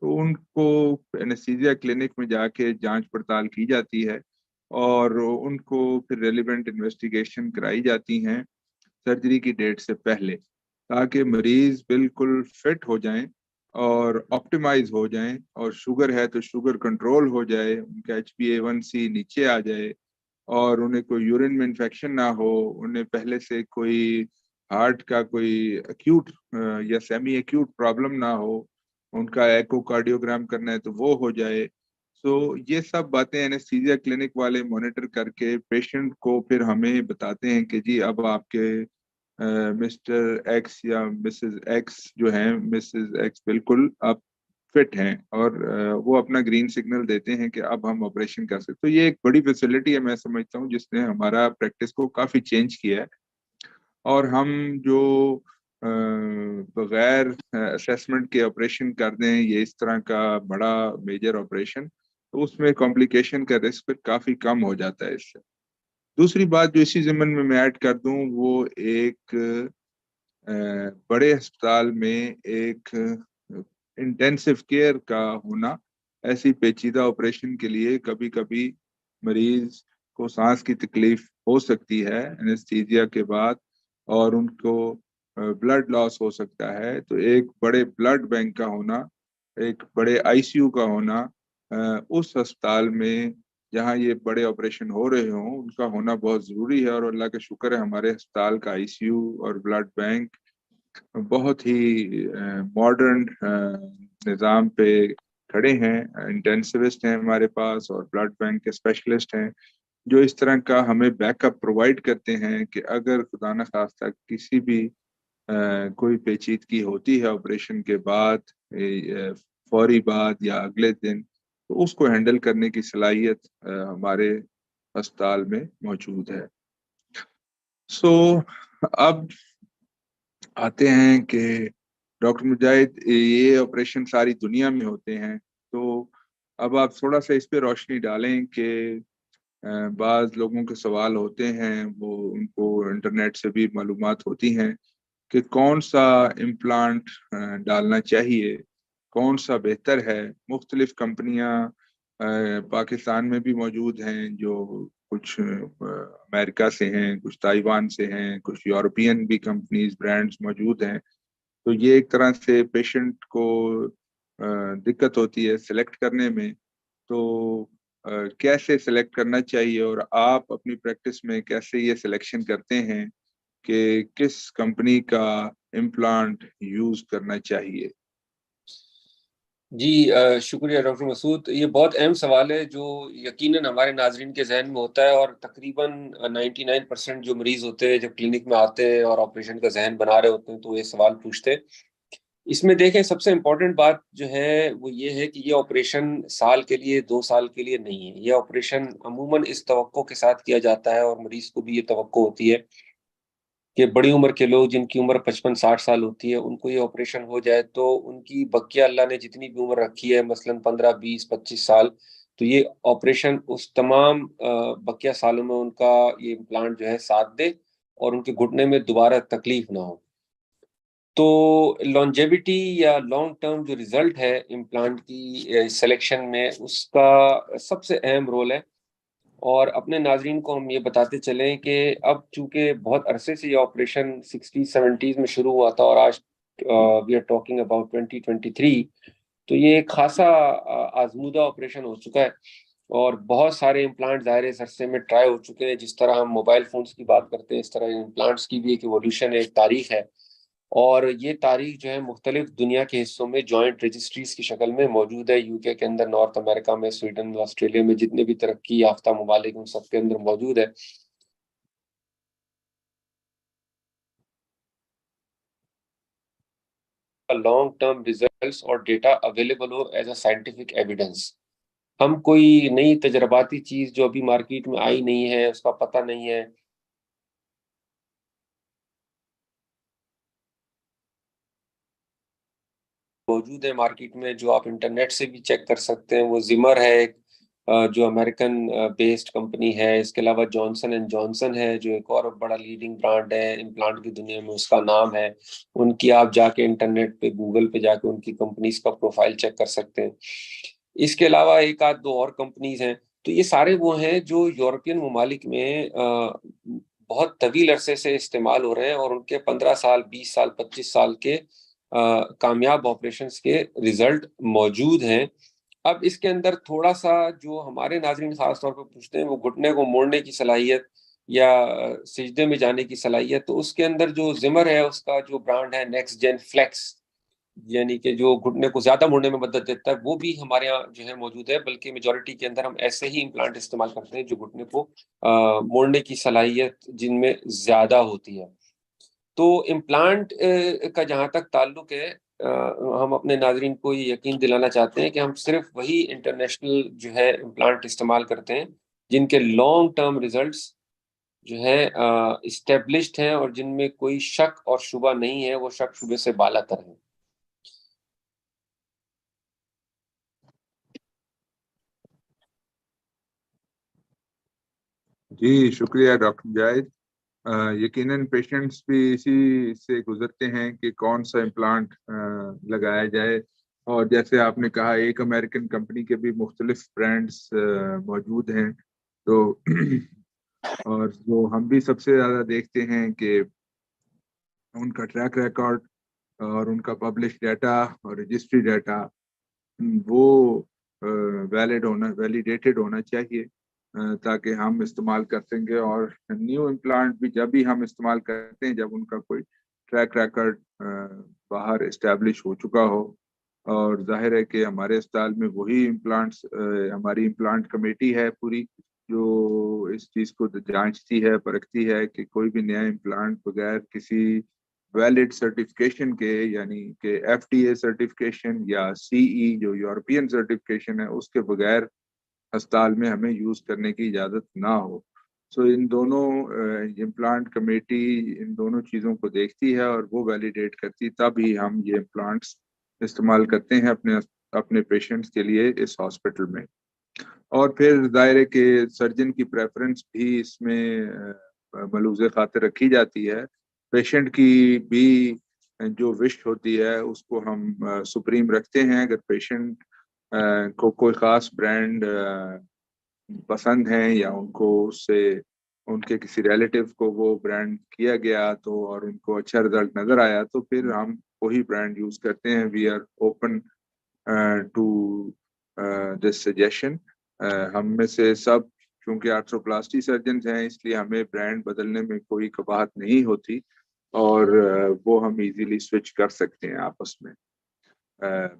تو ان کو اینستھیزیا کلینک میں جا کے جانچ پڑتال کی جاتی ہے، اور ان کو پھر ریلیونٹ انویسٹیگیشن کرائی جاتی ہیں سرجری کی ڈیٹ سے پہلے، تاکہ مریض بالکل فٹ ہو جائیں اور آپٹیمائز ہو جائیں. اور شوگر ہے تو شوگر کنٹرول ہو جائے، ان کا HbA1c نیچے آ جائے، اور انہیں کوئی یورین میں انفیکشن نہ ہو، انہیں پہلے سے کوئی ہارٹ کا کوئی ایکیوٹ یا سیمی ایکیوٹ پرابلم نہ ہو، ان کا ایکو کارڈیوگرام کرنا ہے تو وہ ہو جائے. سو یہ سب باتیں اینستھیزیا کلینک والے مانیٹر کر کے پیشنٹ کو پھر ہمیں بتاتے ہیں کہ جی اب آپ کے مسٹر ایکس یا مسز ایکس جو ہیں، مسز ایکس بالکل آپ فٹ ہیں، اور وہ اپنا گرین سگنل دیتے ہیں کہ اب ہم آپریشن کر سکتے. تو یہ ایک بڑی فیسلٹی ہے، میں سمجھتا ہوں، جس نے ہمارا پریکٹس کو کافی چینج کیا ہے. اور ہم جو بغیر اسیسمنٹ کے آپریشن کر دیں، یہ اس طرح کا بڑا میجر آپریشن، تو اس میں کمپلیکیشن کا رسک کافی کم ہو جاتا ہے اس سے. دوسری بات جو اسی ضمن میں ایڈ کر دوں، وہ ایک بڑے ہسپتال میں ایک انٹینسو کیئر کا ہونا. ایسی پیچیدہ آپریشن کے لیے کبھی کبھی مریض کو سانس کی تکلیف ہو سکتی ہے اینستھیزیا کے بعد، اور ان کو بلڈ لاس ہو سکتا ہے. تو ایک بڑے بلڈ بینک کا ہونا، ایک بڑے ICU کا ہونا اس ہسپتال میں جہاں یہ بڑے آپریشن ہو رہے ہوں ان کا ہونا بہت ضروری ہے. اور اللہ کا شکر ہے ہمارے ہسپتال کا ICU اور بلڈ بینک بہت ہی ماڈرن نظام پہ کھڑے ہیں. انٹینسوسٹ ہیں ہمارے پاس اور بلڈ بینک کے اسپیشلسٹ ہیں جو اس طرح کا ہمیں بیک اپ پرووائڈ کرتے ہیں کہ اگر خدا نخواستہ کسی بھی کوئی پیچیدگی ہوتی ہے آپریشن کے بعد فوری بعد یا اگلے دن تو اس کو ہینڈل کرنے کی صلاحیت ہمارے ہسپتال میں موجود ہے. اب آتے ہیں کہ ڈاکٹر مجاہد یہ آپریشن ساری دنیا میں ہوتے ہیں تو اب آپ تھوڑا سا اس پہ روشنی ڈالیں کہ بعض لوگوں کے سوال ہوتے ہیں وہ ان کو انٹرنیٹ سے بھی معلومات ہوتی ہیں کہ کون سا امپلانٹ ڈالنا چاہیے, کون سا بہتر ہے. مختلف کمپنیاں پاکستان میں بھی موجود ہیں جو کچھ امریکہ سے ہیں, کچھ تائیوان سے ہیں, کچھ یورپین بھی کمپنیز برانڈز موجود ہیں. تو یہ ایک طرح سے پیشنٹ کو دقت ہوتی ہے سلیکٹ کرنے میں. تو کیسے سلیکٹ کرنا چاہیے اور آپ اپنی پریکٹس میں کیسے یہ سلیکشن کرتے ہیں کہ کس کمپنی کا امپلانٹ یوز کرنا چاہیے؟ جی شکریہ ڈاکٹر مسعود. یہ بہت اہم سوال ہے جو یقیناً ہمارے ناظرین کے ذہن میں ہوتا ہے اور تقریباً 99% جو مریض ہوتے ہیں جب کلینک میں آتے ہیں اور آپریشن کا ذہن بنا رہے ہوتے ہیں تو یہ سوال پوچھتے ہیں. اس میں دیکھیں سب سے امپورٹنٹ بات جو ہے وہ یہ ہے کہ یہ آپریشن سال کے لیے 2 سال کے لیے نہیں ہے. یہ آپریشن عموماً اس توقع کے ساتھ کیا جاتا ہے اور مریض کو بھی یہ توقع ہوتی ہے کہ بڑی عمر کے لوگ جن کی عمر 55-60 سال ہوتی ہے ان کو یہ آپریشن ہو جائے تو ان کی بقیہ اللہ نے جتنی بھی عمر رکھی ہے مثلاً 15-20-25 سال تو یہ آپریشن اس تمام بقیہ سالوں میں ان کا یہ امپلانٹ جو ہے ساتھ دے اور ان کے گھٹنے میں دوبارہ تکلیف نہ ہو. تو لانجیوٹی یا لانگ ٹرم جو ریزلٹ ہے امپلانٹ کی سلیکشن میں اس کا سب سے اہم رول ہے. اور اپنے ناظرین کو ہم یہ بتاتے چلیں کہ اب چونکہ بہت عرصے سے یہ آپریشن 60s-70s میں شروع ہوا تھا اور آج وی آر ٹاکنگ اباؤٹ 2023 تو یہ ایک خاصا آزمودہ آپریشن ہو چکا ہے اور بہت سارے امپلانٹ ظاہر اس عرصے میں ٹرائی ہو چکے ہیں. جس طرح ہم موبائل فونز کی بات کرتے ہیں اس طرح امپلانٹس کی بھی ایک ایوولوشن ہے, ایک تاریخ ہے اور یہ تاریخ جو ہے مختلف دنیا کے حصوں میں جوائنٹ رجسٹریز کی شکل میں موجود ہے. UK کے اندر, نارتھ امریکہ میں, سویڈن میں, آسٹریلیا میں, جتنے بھی ترقی یافتہ ممالک ان سب کے اندر موجود ہے. لانگ ٹرم ریزلٹس اور data available who as a scientific evidence. ہم کوئی نئی تجرباتی چیز جو ابھی مارکیٹ میں آئی نہیں ہے اس کا پتہ نہیں ہے موجود ہے مارکیٹ میں جو آپ انٹرنیٹ سے بھی چیک کر سکتے ہیں. وہ زمر ہے ایک جو امریکن بیسڈ کمپنی ہے. اس کے علاوہ جانسن اینڈ جانسن ہے جو ایک اور بڑا لیڈنگ برانڈ ہے امپلانٹ کی دنیا میں, اس کا نام ہے. ان کی آپ جا کے انٹرنیٹ پہ گوگل پہ جا کے ان کی کمپنیز کا پروفائل چیک کر سکتے ہیں. اس کے علاوہ ایک آدھ دو اور کمپنیز ہیں. تو یہ سارے وہ ہیں جو یورپین ممالک میں بہت طویل عرصے سے استعمال ہو رہے ہیں اور ان کے 15 سال 20 سال 25 سال کے کامیاب آپریشنز کے ریزلٹ موجود ہیں. اب اس کے اندر تھوڑا سا جو ہمارے ناظرین خاص طور پہ پوچھتے ہیں وہ گھٹنے کو موڑنے کی صلاحیت یا سجدے میں جانے کی صلاحیت, تو اس کے اندر جو زمر ہے اس کا جو برانڈ ہے نیکسٹ جین فلیکس, یعنی کہ جو گھٹنے کو زیادہ موڑنے میں مدد دیتا ہے, وہ بھی ہمارے یہاں جو ہے موجود ہے. بلکہ میجورٹی کے اندر ہم ایسے ہی امپلانٹ استعمال کرتے ہیں جو گھٹنے کو موڑنے کی صلاحیت جن میں زیادہ ہوتی ہے. تو امپلانٹ کا جہاں تک تعلق ہے ہم اپنے ناظرین کو یہ یقین دلانا چاہتے ہیں کہ ہم صرف وہی انٹرنیشنل جو ہے امپلانٹ استعمال کرتے ہیں جن کے لانگ ٹرم ریزلٹس جو ہے اسٹیبلشڈ ہیں اور جن میں کوئی شک اور شبہ نہیں ہے, وہ شک شبے سے بالا تر ہیں. جی شکریہ ڈاکٹر مجاہد. یقیناً پیشنٹس بھی اسی سے گزرتے ہیں کہ کون سا امپلانٹ لگایا جائے, اور جیسے آپ نے کہا ایک امریکن کمپنی کے بھی مختلف برانڈز موجود ہیں. تو اور جو ہم بھی سب سے زیادہ دیکھتے ہیں کہ ان کا ٹریک ریکارڈ اور ان کا پبلش ڈیٹا اور رجسٹری ڈیٹا وہ ویلیڈیٹڈ ہونا چاہیے. تاکہ ہم استعمال کر سکیں. اور نیو امپلانٹ بھی جب بھی ہم استعمال کرتے ہیں جب ان کا کوئی ٹریک ریکارڈ باہر اسٹیبلش ہو چکا ہو. اور ظاہر ہے کہ ہمارے اسپتال میں وہی امپلانٹس ہماری امپلانٹ کمیٹی ہے پوری جو اس چیز کو جانچتی ہے پرکھتی ہے کہ کوئی بھی نیا امپلانٹ بغیر کسی ویلڈ سرٹیفکیشن کے یعنی کہ FDA سرٹیفکیشن یا CE جو یورپین سرٹیفکیشن ہے اس کے بغیر اسپتال میں ہمیں یوز کرنے کی اجازت نہ ہو. سو ان دونوں امپلانٹ کمیٹی ان دونوں چیزوں کو دیکھتی ہے اور وہ ویلیڈیٹ کرتی تب ہی ہم یہ امپلانٹس استعمال کرتے ہیں اپنے پیشنٹس کے لیے اس ہاسپٹل میں. اور پھر ظاہر ہے کہ سرجن کی پریفرنس بھی اس میں ملحوظ خاطر رکھی جاتی ہے. پیشنٹ کی بھی جو وش ہوتی ہے اس کو ہم سپریم رکھتے ہیں. اگر پیشنٹ کو کوئی خاص برانڈ پسند ہے یا ان کو اس سے ان کے کسی ریلیٹیو کو وہ برانڈ کیا گیا تو اور ان کو اچھا رزلٹ نظر آیا تو پھر ہم وہی برانڈ یوز کرتے ہیں. We are open to this suggestion. ہم میں سے سب چونکہ آرتھروپلاسٹی سرجنز ہیں اس لیے ہمیں برانڈ بدلنے میں کوئی قباحت نہیں ہوتی اور وہ ہم ایزیلی سوئچ کر سکتے ہیں آپس میں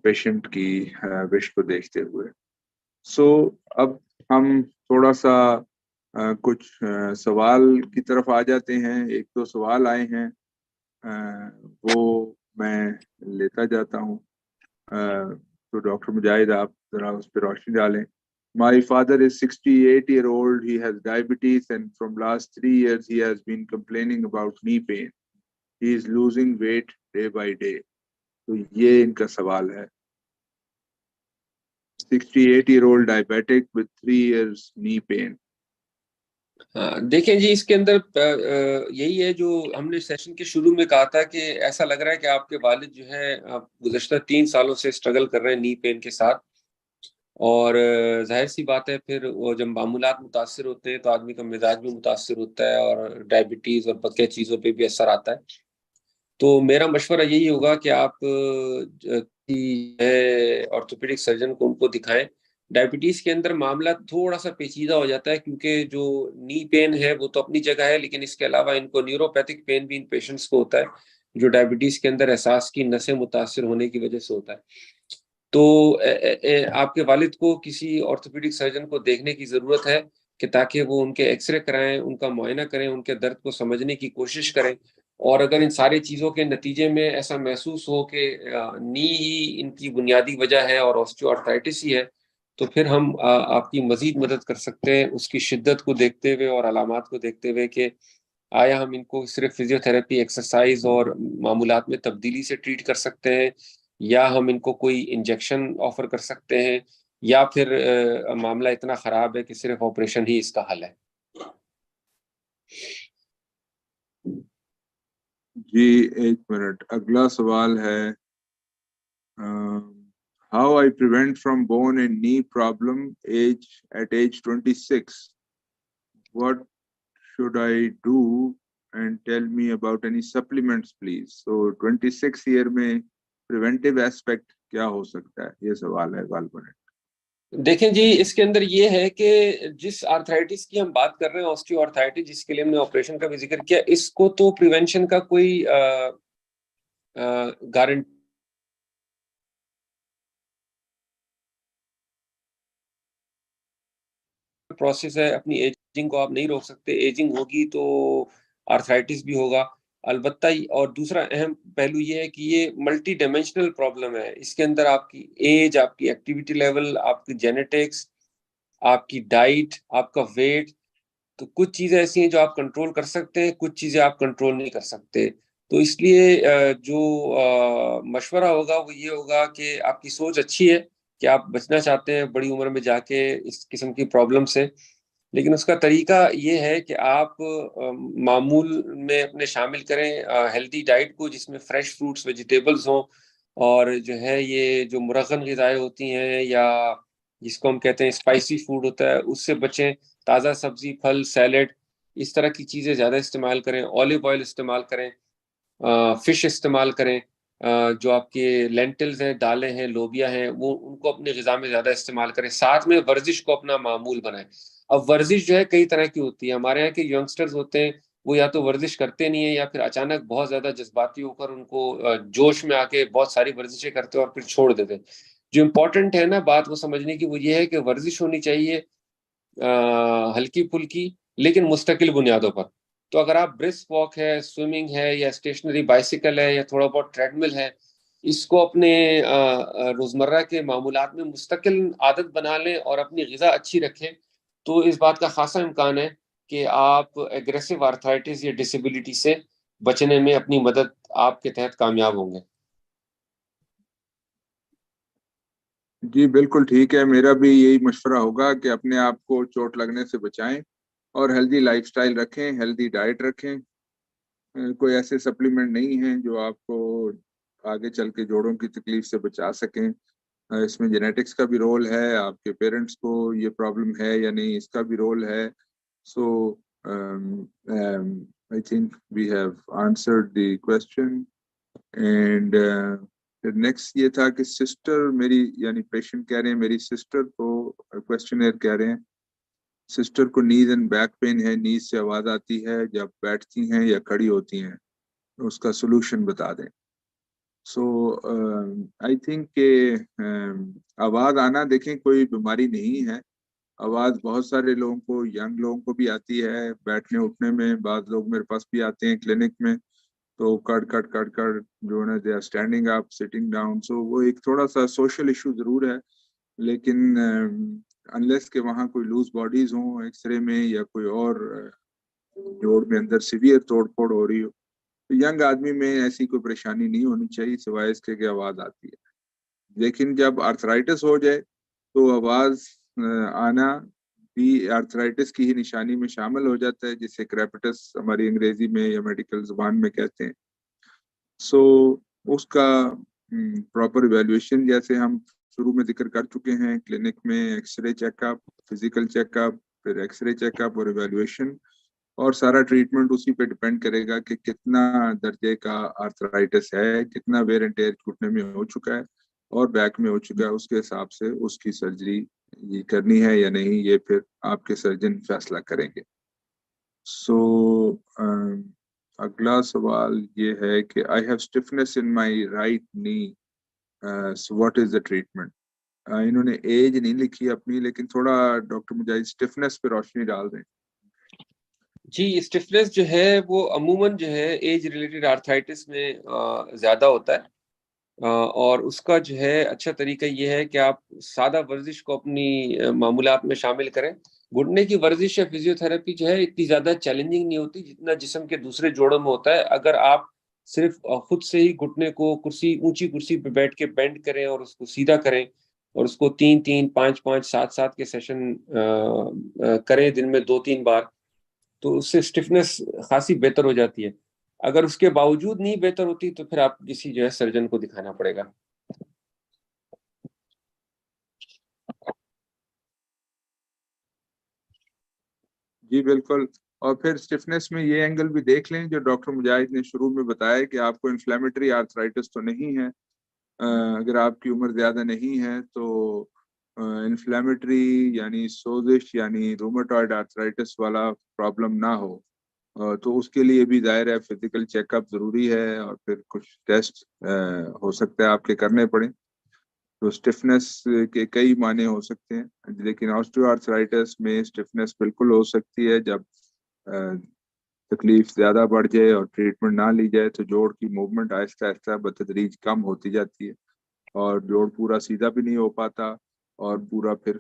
پیشنٹ کی وش کو دیکھتے ہوئے. سو اب ہم تھوڑا سا کچھ سوال کی طرف آ جاتے ہیں. ایک دو سوال آئے ہیں وہ میں لیتا جاتا ہوں. تو ڈاکٹر مجاہد آپ ذرا اس پہ روشنی ڈالیں. My father is 68-year-old. He has diabetes and from last 3 years he has been complaining about knee pain. He is losing weight day by day. تو یہ ان کا سوال ہے. 68-year-old diabetic with 3 years knee pain. دیکھیں جی اس کے اندر یہی ہے جو ہم نے سیشن کے شروع میں کہا تھا کہ ایسا لگ رہا ہے کہ آپ کے والد جو ہے گزشتہ 3 سالوں سے اسٹرگل کر رہے ہیں نی پین کے ساتھ. اور ظاہر سی بات ہے پھر وہ جب معمولات متاثر ہوتے ہیں تو آدمی کا مزاج بھی متاثر ہوتا ہے اور ڈائبٹیز اور بقیہ چیزوں پہ بھی اثر آتا ہے. تو میرا مشورہ یہی ہوگا کہ آپ آرتھوپیڈک سرجن کو ان کو دکھائیں. ڈائبٹیز کے اندر معاملہ تھوڑا سا پیچیدہ ہو جاتا ہے کیونکہ جو نی پین ہے وہ تو اپنی جگہ ہے لیکن اس کے علاوہ ان کو نیوروپیتھک پین بھی ان پیشنٹس کو ہوتا ہے جو ڈائبٹیز کے اندر احساس کی نسیں متاثر ہونے کی وجہ سے ہوتا ہے. تو آپ کے والد کو کسی آرتھوپیڈک سرجن کو دیکھنے کی ضرورت ہے کہ تاکہ وہ ان کے ایکس رے کرائیں, ان کا معائنہ کریں, ان کے درد کو سمجھنے کی کوشش کریں. اور اگر ان ساری چیزوں کے نتیجے میں ایسا محسوس ہو کہ نی ہی ان کی بنیادی وجہ ہے اور آسٹیو آرتھرائٹس ہی ہے تو پھر ہم آپ کی مزید مدد کر سکتے ہیں اس کی شدت کو دیکھتے ہوئے اور علامات کو دیکھتے ہوئے کہ آیا ہم ان کو صرف فزیو تھراپی, ایکسرسائز اور معمولات میں تبدیلی سے ٹریٹ کر سکتے ہیں یا ہم ان کو کوئی انجیکشن آفر کر سکتے ہیں یا پھر معاملہ اتنا خراب ہے کہ صرف آپریشن ہی اس کا حل ہے. جی ایک منٹ. اگلا سوال ہے how I prevent from bone and knee problem at age 26. What should I do and tell me about any supplements please. So 26 year میں preventive aspect کیا ہو سکتا ہے یہ سوال ہے غالباً. دیکھیں جی اس کے اندر یہ ہے کہ جس آرتھرائٹس کی ہم بات کر رہے ہیں آسٹیو آرتھرائٹس جس کے لیے ہم نے آپریشن کا بھی ذکر کیا اس کو تو پریونشن کا کوئی گارنٹی پروسیس ہے. اپنی ایجنگ کو آپ نہیں روک سکتے, ایجنگ ہوگی تو آرتھرائٹس بھی ہوگا البتہ. اور دوسرا اہم پہلو یہ ہے کہ یہ ملٹی ڈائمینشنل پرابلم ہے. اس کے اندر آپ کی ایج, آپ کی ایکٹیویٹی لیول, آپ کی جینیٹکس, آپ کی ڈائٹ, آپ کا ویٹ, تو کچھ چیزیں ایسی ہیں جو آپ کنٹرول کر سکتے ہیں, کچھ چیزیں آپ کنٹرول نہیں کر سکتے. تو اس لیے جو مشورہ ہوگا وہ یہ ہوگا کہ آپ کی سوچ اچھی ہے کہ آپ بچنا چاہتے ہیں بڑی عمر میں جا کے اس قسم کی پرابلم سے, لیکن اس کا طریقہ یہ ہے کہ آپ معمول میں اپنے شامل کریں ہیلدی ڈائٹ کو جس میں فریش فروٹس, ویجیٹیبلز ہوں اور جو ہے یہ جو مرغن غذائیں ہوتی ہیں یا جس کو ہم کہتے ہیں اسپائسی فوڈ ہوتا ہے اس سے بچیں. تازہ سبزی, پھل, سیلڈ اس طرح کی چیزیں زیادہ استعمال کریں. اولیو آئل استعمال کریں, فش استعمال کریں, جو آپ کے لینٹلز ہیں, دالیں ہیں, لوبیا ہیں, وہ ان کو اپنی غذا میں زیادہ استعمال کریں. ساتھ میں ورزش کو اپنا معمول بنائیں. اب ورزش جو ہے کئی طرح کی ہوتی ہے. ہمارے یہاں کے ینگسٹرز ہوتے ہیں وہ یا تو ورزش کرتے نہیں ہیں یا پھر اچانک بہت زیادہ جذباتی ہو کر ان کو جوش میں آ کے بہت ساری ورزشیں کرتے ہیں اور پھر چھوڑ دیتے ہیں. جو امپورٹنٹ ہے نا بات وہ سمجھنے کی وہ یہ ہے کہ ورزش ہونی چاہیے ہلکی پھلکی لیکن مستقل بنیادوں پر. تو اگر آپ برسک واک ہے, سوئمنگ ہے, یا اسٹیشنری بائسیکل ہے, یا تھوڑا بہت ٹریڈ مل ہے, اس کو اپنے روزمرہ کے معمولات میں مستقل عادت بنا لیں اور اپنی غذا اچھی رکھیں, تو اس بات کا خاصا امکان ہے کہ آپ ایگریسو آرتھرائٹس یا ڈسیبلٹی سے بچنے میں اپنی مدد آپ کے تحت کامیاب ہوں گے. جی بالکل ٹھیک ہے. میرا بھی یہی مشورہ ہوگا کہ اپنے آپ کو چوٹ لگنے سے بچائیں اور ہیلدی لائف سٹائل رکھیں, ہیلدی ڈائٹ رکھیں. کوئی ایسے سپلیمنٹ نہیں ہیں جو آپ کو آگے چل کے جوڑوں کی تکلیف سے بچا سکیں. اس میں جینیٹکس کا بھی رول ہے, آپ کے پیرنٹس کو یہ پرابلم ہے یا نہیں اس کا بھی رول ہے. So I think we have answered the question. And پھر نیکسٹ یہ تھا کہ سسٹر میری, یعنی پیشنٹ کہہ رہے ہیں میری سسٹر کو کوشچنر کہہ رہے ہیں, سسٹر کو نیز اینڈ بیک پین ہے, نیز سے آواز آتی ہے جب بیٹھتی ہیں یا کھڑی ہوتی ہیں, اس کا سولوشن بتا دیں. سو آئی تھنک کہ آواز آنا دیکھیں کوئی بیماری نہیں ہے. آواز بہت سارے لوگوں کو, ینگ لوگوں کو بھی آتی ہے بیٹھنے اٹھنے میں. بعض لوگ میرے پاس بھی آتے ہیں کلینک میں تو کٹ جو ہے نا they are standing up sitting down. So وہ ایک تھوڑا سا سوشل ایشو ضرور ہے, لیکن انلیس کہ وہاں کوئی لوز باڈیز ہوں ایکس رے میں یا کوئی اور جوڑ میں اندر سیویئر توڑ پھوڑ ہو رہی ہو, تو ینگ آدمی میں ایسی کوئی پریشانی نہیں ہونی چاہیے سوائے اس کے کہ آواز آتی ہے. لیکن جب آرتھرائٹس ہو جائے تو آواز آنا بھی آرتھرائٹس کی ہی نشانی میں شامل ہو جاتا ہے, جسے کریپٹس ہماری انگریزی میں یا میڈیکل زبان میں کہتے ہیں. سو اس کا پراپر ایویلویشن جیسے ہم شروع میں ذکر کر چکے ہیں کلینک میں, X ray check up, physical check up, پھر ایکس رے چیک اپ اور ایویلویشن, اور سارا ٹریٹمنٹ اسی پہ ڈپینڈ کرے گا کہ کتنا درجے کا آرتھرائٹس ہے, کتنا ویئر اینڈ ٹیئر گھٹنے میں ہو چکا ہے اور بیک میں ہو چکا ہے. اس کے حساب سے اس کی سرجری یہ کرنی ہے یا نہیں, یہ پھر آپ کے سرجن فیصلہ کریں گے. سو اگلا سوال یہ ہے کہ I have اسٹفنس in my right نی, so what is the treatment. انہوں نے ایج نہیں لکھی اپنی, لیکن تھوڑا ڈاکٹر مجاہد اسٹفنس پہ روشنی ڈال دیں. جی اسٹفنس جو ہے وہ عموماً جو ہے ایج ریلیٹڈ آرتھرائٹس میں زیادہ ہوتا ہے, اور اس کا جو ہے اچھا طریقہ یہ ہے کہ آپ سادہ ورزش کو اپنی معمولات میں شامل کریں. گھٹنے کی ورزش یا فزیوتھراپی جو ہے اتنی زیادہ چیلنجنگ نہیں ہوتی جتنا جسم کے دوسرے جوڑوں میں ہوتا ہے. اگر آپ صرف خود سے ہی گھٹنے کو اونچی کرسی پہ بیٹھ کے بینڈ کریں اور اس کو سیدھا کریں اور اس کو 3 5 7 کے سیشن کریں دن میں 2-3 بار, تو اس سے اسٹفنس خاصی بہتر ہو جاتی ہے. اگر اس کے باوجود نہیں بہتر ہوتی تو پھر آپ کسی جو ہے سرجن کو دکھانا پڑے گا. جی بالکل. اور پھر اسٹفنس میں یہ اینگل بھی دیکھ لیں جو ڈاکٹر مجاہد نے شروع میں بتایا کہ آپ کو انفلیمیٹری آرتھرائٹس تو نہیں ہے. اگر آپ کی عمر زیادہ نہیں ہے تو انفلیمیٹری یعنی سوزش یعنی روماٹوئڈ آرتھرائٹس والا پرابلم نہ ہو, تو اس کے لیے بھی ظاہر ہے فزیکل چیک اپ ضروری ہے, اور پھر کچھ ٹیسٹ ہو سکتا ہے آپ کے کرنے پڑیں. تو اسٹفنس کے کئی معنی ہو سکتے ہیں, لیکن آسٹیو آرتھرائٹس میں اسٹفنس بالکل ہو سکتی ہے جب تکلیف زیادہ بڑھ جائے اور ٹریٹمنٹ نہ لی جائے تو جوڑ کی موومنٹ آہستہ آہستہ بتدریج کم ہوتی جاتی ہے اور جوڑ پورا سیدھا بھی نہیں ہو پاتا اور پورا پھر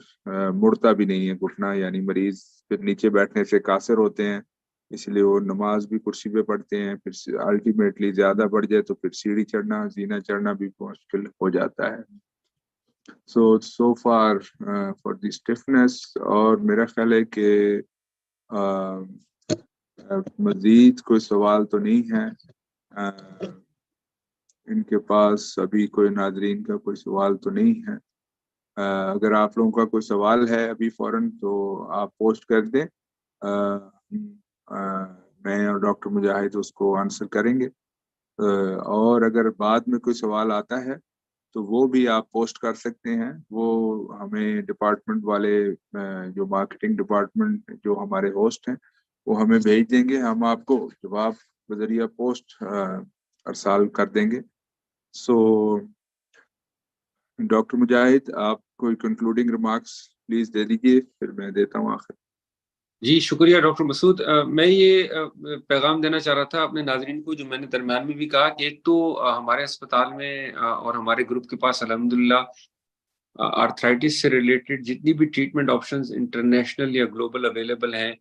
مڑتا بھی نہیں ہے گھٹنا, یعنی مریض پھر نیچے بیٹھنے سے قاصر ہوتے ہیں, اس لیے وہ نماز بھی کرسی پہ پڑھتے ہیں. پھر الٹیمیٹلی زیادہ بڑھ جائے تو پھر سیڑھی چڑھنا, زینہ چڑھنا بھی مشکل ہو جاتا ہے. so far for the stiffness, اور میرا خیال ہے کہ مزید کوئی سوال تو نہیں ہے ان کے پاس, ابھی کوئی ناظرین کا کوئی سوال تو نہیں ہے. اگر آپ لوگوں کا کوئی سوال ہے ابھی فوراً تو آپ پوسٹ کر دیں, میں اور ڈاکٹر مجاہد اس کو آنسر کریں گے. اور اگر بعد میں کوئی سوال آتا ہے تو وہ بھی آپ پوسٹ کر سکتے ہیں. وہ ہمیں ڈپارٹمنٹ والے جو مارکیٹنگ ڈپارٹمنٹ جو ہمارے ہوسٹ ہیں وہ ہمیں بھیج دیں گے, ہم آپ کو جواب بذریعہ پوسٹ ارسال کر دیں گے. سو ڈاکٹر مجاہد, آپ کوئی کنکلوڈنگ ریمارکس پلیز دے دیجیے, پھر میں دیتا ہوں آخر. جی شکریہ ڈاکٹر مسعود. میں یہ پیغام دینا چاہ رہا تھا اپنے ناظرین کو, جو میں نے درمیان میں بھی کہا کہ ایک تو ہمارے اسپتال میں اور ہمارے گروپ کے پاس الحمدللہ آرتھرائٹس سے ریلیٹڈ جتنی بھی ٹریٹمنٹ آپشنز انٹرنیشنل یا گلوبل اویلیبل ہیں,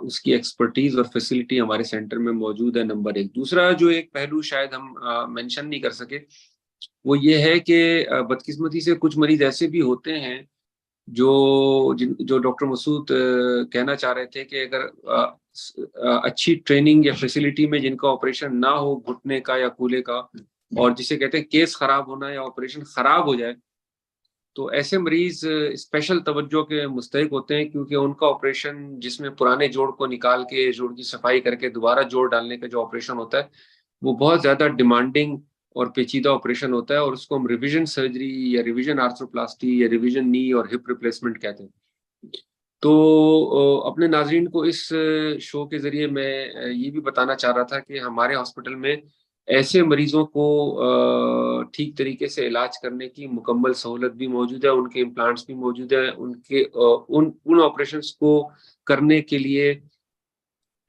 اس کی ایکسپرٹیز اور فیسلٹی ہمارے سینٹر میں موجود ہے, نمبر ایک. دوسرا جو ایک پہلو شاید ہم مینشن نہیں کر سکے وہ یہ ہے کہ بدقسمتی سے کچھ مریض ایسے بھی ہوتے ہیں جو ڈاکٹر مسعود کہنا چاہ رہے تھے کہ اگر اچھی ٹریننگ یا فیسلٹی میں جن کا آپریشن نہ ہو گھٹنے کا یا کولے کا, اور جسے کہتے ہیں کیس خراب ہونا یا آپریشن خراب ہو جائے, تو ایسے مریض اسپیشل توجہ کے مستحق ہوتے ہیں, کیونکہ ان کا آپریشن جس میں پرانے جوڑ کو نکال کے جوڑ کی صفائی کر کے دوبارہ جوڑ ڈالنے کا جو آپریشن ہوتا ہے وہ بہت زیادہ ڈیمانڈنگ اور پیچیدہ آپریشن ہوتا ہے, اور اس کو ہم ریویژن سرجری یا ریویژن آرتھروپلاسٹی یا ریویژن نی اور ہپ ریپلیسمنٹ کہتے ہیں. تو اپنے ناظرین کو اس شو کے ذریعے میں یہ بھی بتانا چاہ رہا تھا کہ ہمارے ہاسپٹل میں ایسے مریضوں کو ٹھیک طریقے سے علاج کرنے کی مکمل سہولت بھی موجود ہے, ان کے امپلانٹس بھی موجود ہیں, ان آپریشنس کو کرنے کے لیے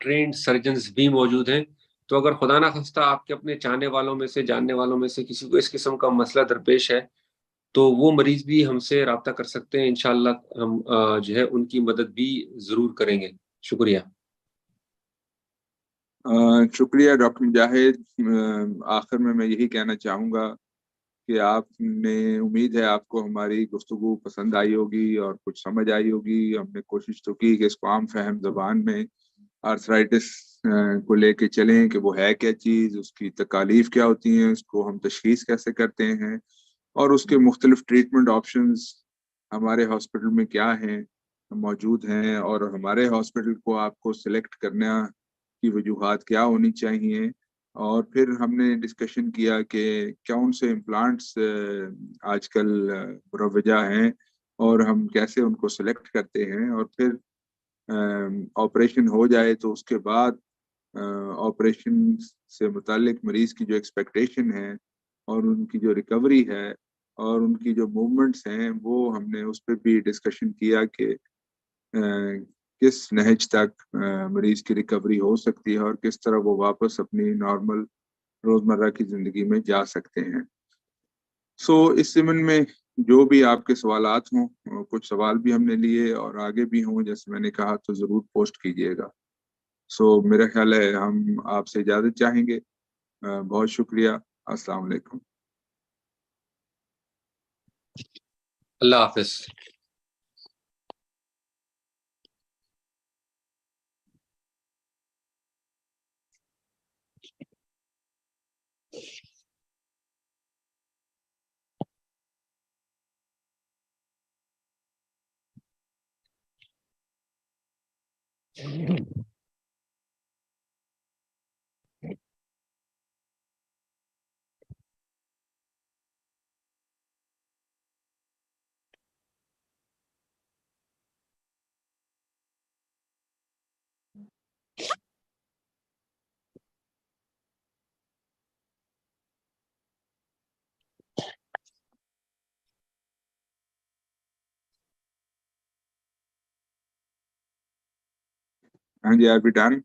ٹرینڈ سرجنز بھی موجود ہیں. تو اگر خدا نہ خواستہ آپ کے اپنے چاہنے والوں میں سے جاننے والوں میں سے کسی کو اس قسم کا مسئلہ درپیش ہے تو وہ مریض بھی ہم سے رابطہ کر سکتے ہیں. انشاءاللہ ہم جو ہے ان کی مدد بھی ضرور کریں گے. شکریہ. شکریہ ڈاکٹر مجاہد. آخر میں یہی کہنا چاہوں گا کہ آپ نے, امید ہے آپ کو ہماری گفتگو پسند آئی ہوگی اور کچھ سمجھ آئی ہوگی. ہم نے کوشش تو کی کہ اس کو عام فہم زبان میں آرتھرائٹس کو لے کے چلیں کہ وہ ہے کیا چیز, اس کی تکالیف کیا ہوتی ہیں, اس کو ہم تشخیص کیسے کرتے ہیں, اور اس کے مختلف ٹریٹمنٹ آپشنز ہمارے ہاسپٹل میں کیا ہیں, موجود ہیں, اور ہمارے ہاسپٹل کو آپ کو سلیکٹ کرنا کی وجوہات کیا ہونی چاہیے. اور پھر ہم نے ڈسکشن کیا کہ کون سے امپلانٹس آج کل مروجہ ہیں اور ہم کیسے ان کو سلیکٹ کرتے ہیں, اور پھر آپریشن ہو جائے تو اس کے بعد آپریشن سے متعلق مریض کی جو ایکسپیکٹیشن ہے اور ان کی جو ریکوری ہے اور ان کی جو موومنٹس ہیں, وہ ہم نے اس پہ بھی ڈسکشن کیا کہ کس نہج تک مریض کی ریکوری ہو سکتی ہے اور کس طرح وہ واپس اپنی نارمل روزمرہ کی زندگی میں جا سکتے ہیں. سو اس ضمن میں جو بھی آپ کے سوالات ہوں, کچھ سوال بھی ہم نے لیے اور آگے بھی ہوں جیسے میں نے کہا, تو ضرور پوسٹ کیجیے گا. سو میرا خیال ہے ہم آپ سے اجازت چاہیں گے. بہت شکریہ. السلام علیکم. اللہ حافظ. ہاں جی, آر بی ڈن.